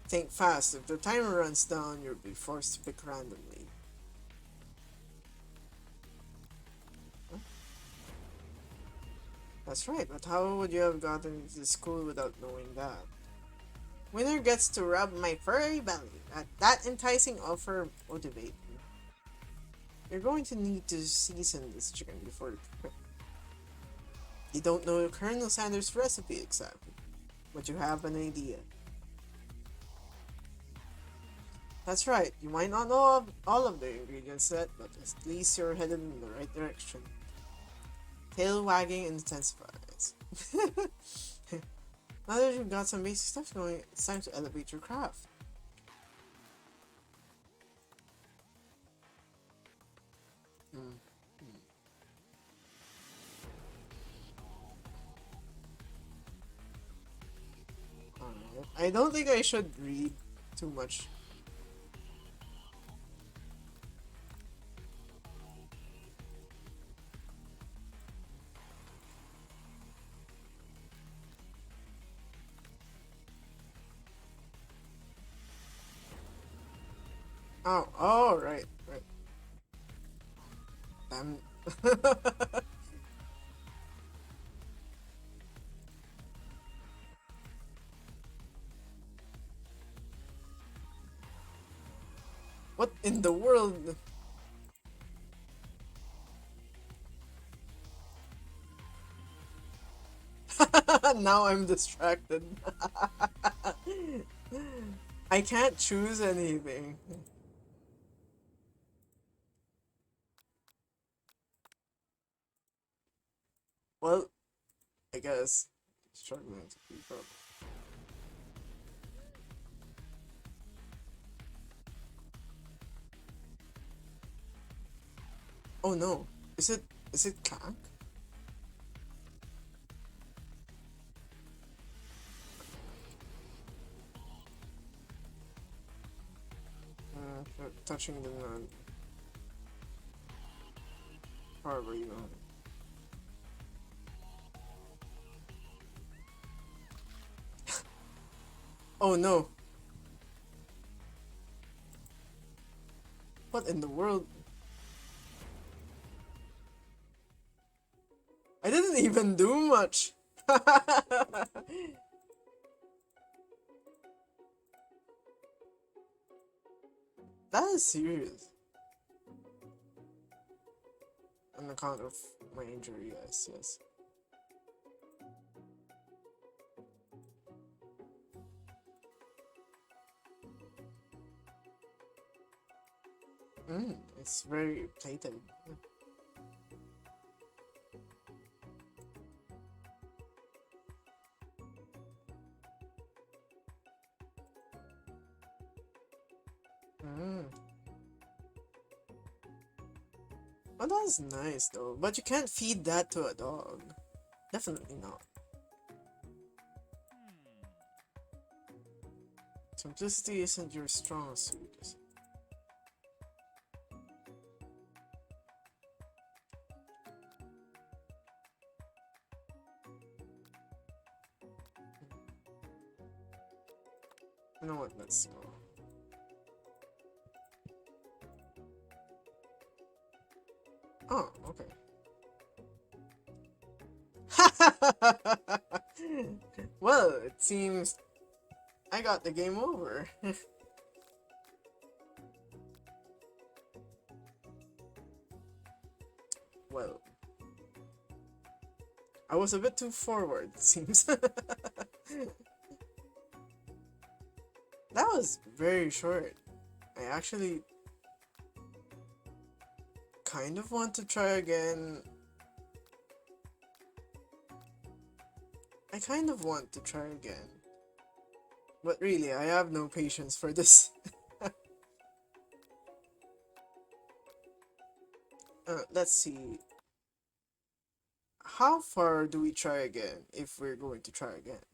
Think fast, if the timer runs down, you'll be forced to pick randomly. Huh? That's right, but how would you have gotten to school without knowing that? Winner gets to rub my furry belly. That enticing offer motivates me. You're going to need to season this chicken before you cook it. You don't know Colonel Sanders' recipe exactly, but you have an idea. That's right, you might not know all of the ingredients yet, but at least you're headed in the right direction. Tail wagging intensifies. Now that you've got some basic stuff going, it's time to elevate your craft. Alright. I don't think I should read too much. Oh, right. Damn. What in the world? Now I'm distracted. I can't choose anything. Well, I guess struggling to keep up. Oh no, is it Clank? Touching the nun. However you know. Oh no. What in the world? I didn't even do much. That is serious. On account of my injury, yes. It's very plated. Oh, that's nice though. But you can't feed that to a dog. Definitely not. Simplicity isn't your strong suit, is it? You know what? Let's go. Oh, okay. Well, it seems I got the game over. Well, I was a bit too forward, it seems. That was very short. I actually kind of want to try again. I kind of want to try again. But really, I have no patience for this. Let's see. How far do we try again if we're going to try again?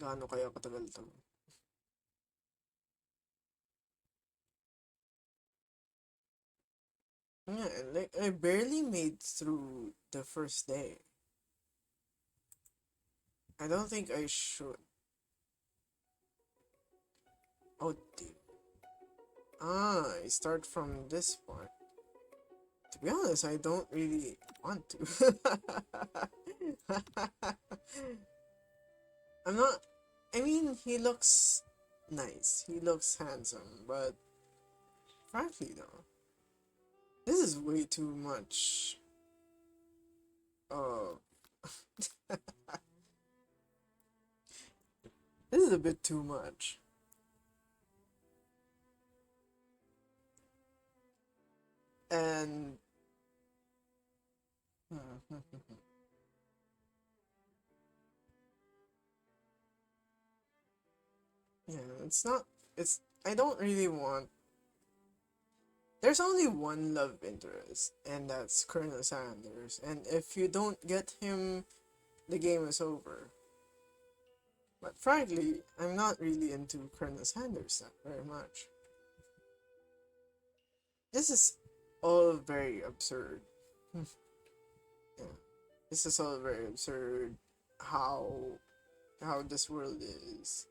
Gaano kaya katagal to? Yeah, like I barely made through the first day. I don't think I should. Oh dear. I start from this part. To be honest, I don't really want to. I'm not. I mean, he looks nice. He looks handsome, but frankly, though, this is way too much. Oh, this is a bit too much. And yeah, it's not. It's. I don't really want. There's only one love interest, and that's Colonel Sanders. And if you don't get him, the game is over. But frankly, I'm not really into Colonel Sanders that very much. This is all very absurd. Yeah, this is all very absurd. How how this world is.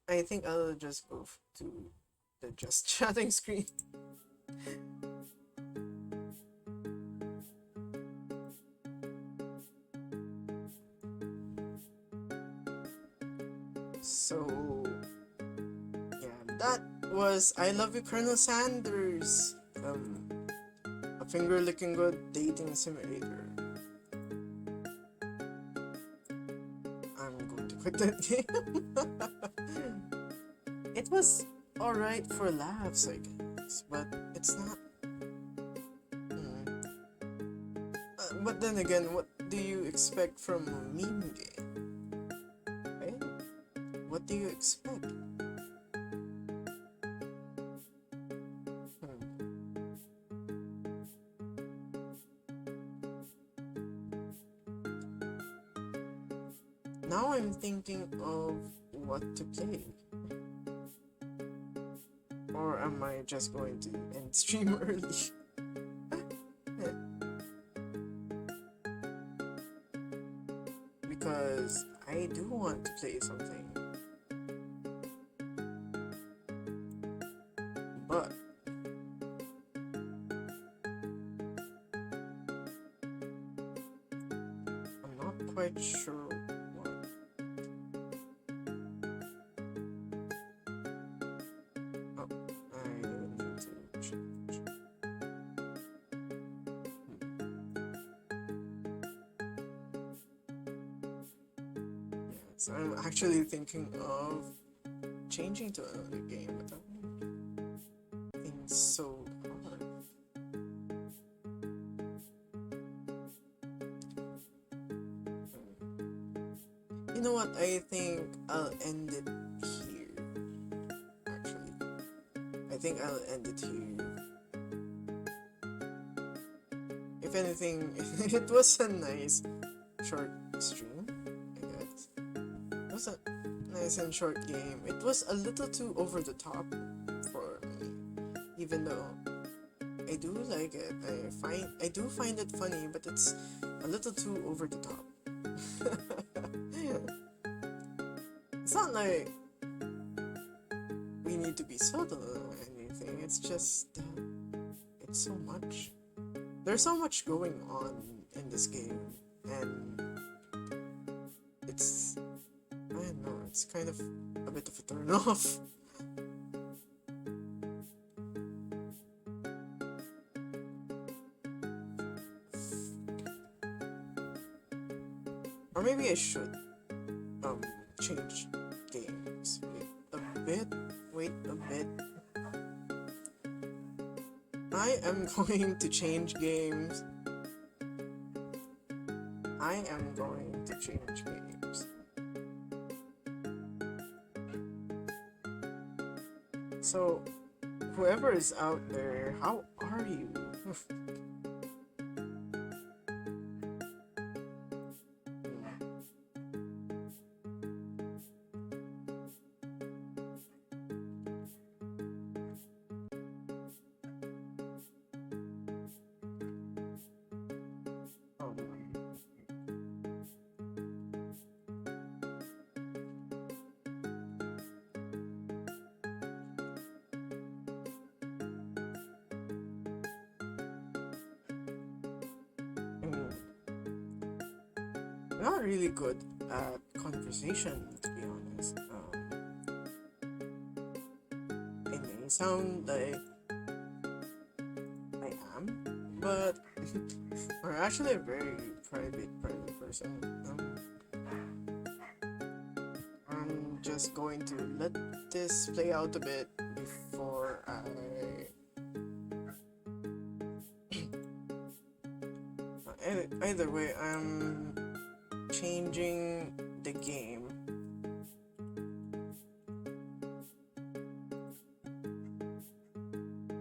I think I'll just go to the just chatting screen. So yeah, that was I Love You, Colonel Sanders. A finger licking good dating simulator. I'm going to quit that game. It was alright for laughs, I guess, but it's not. But then again, what do you expect from a meme game? Right? What do you expect? Now I'm thinking of what to play. Or am I just going to end stream early? Because I do want to play something. But I'm not quite sure what. Oh, I need to change. Yes, I'm actually thinking of changing to another game, but it's so hard. You know what? I think think I'll end it here. If anything, it was a nice short stream, I guess. It was a nice and short game. It was a little too over the top for me, even though I do like it. I do find it funny, but it's a little too over the top. It's not like we need to be subtle or anything. It's just it's so much. There's so much going on in this game, and it's, I don't know, it's kind of a bit of a turn off. Or maybe I should change games. Wait a bit. I am going to change games. I am going to change games. So, whoever is out there, how are you? Not really good at conversation, to be honest. It may sound like I am, but I'm actually a very private person. I'm just going to let this play out a bit before I either way, I'm changing the game.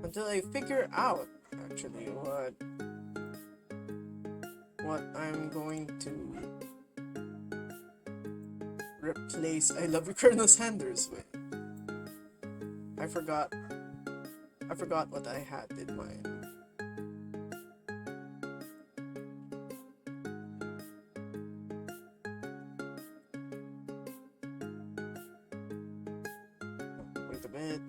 Until I figure out actually what I'm going to replace I Love You Colonel Sanders with. I forgot what I had in mind. Wait a bit.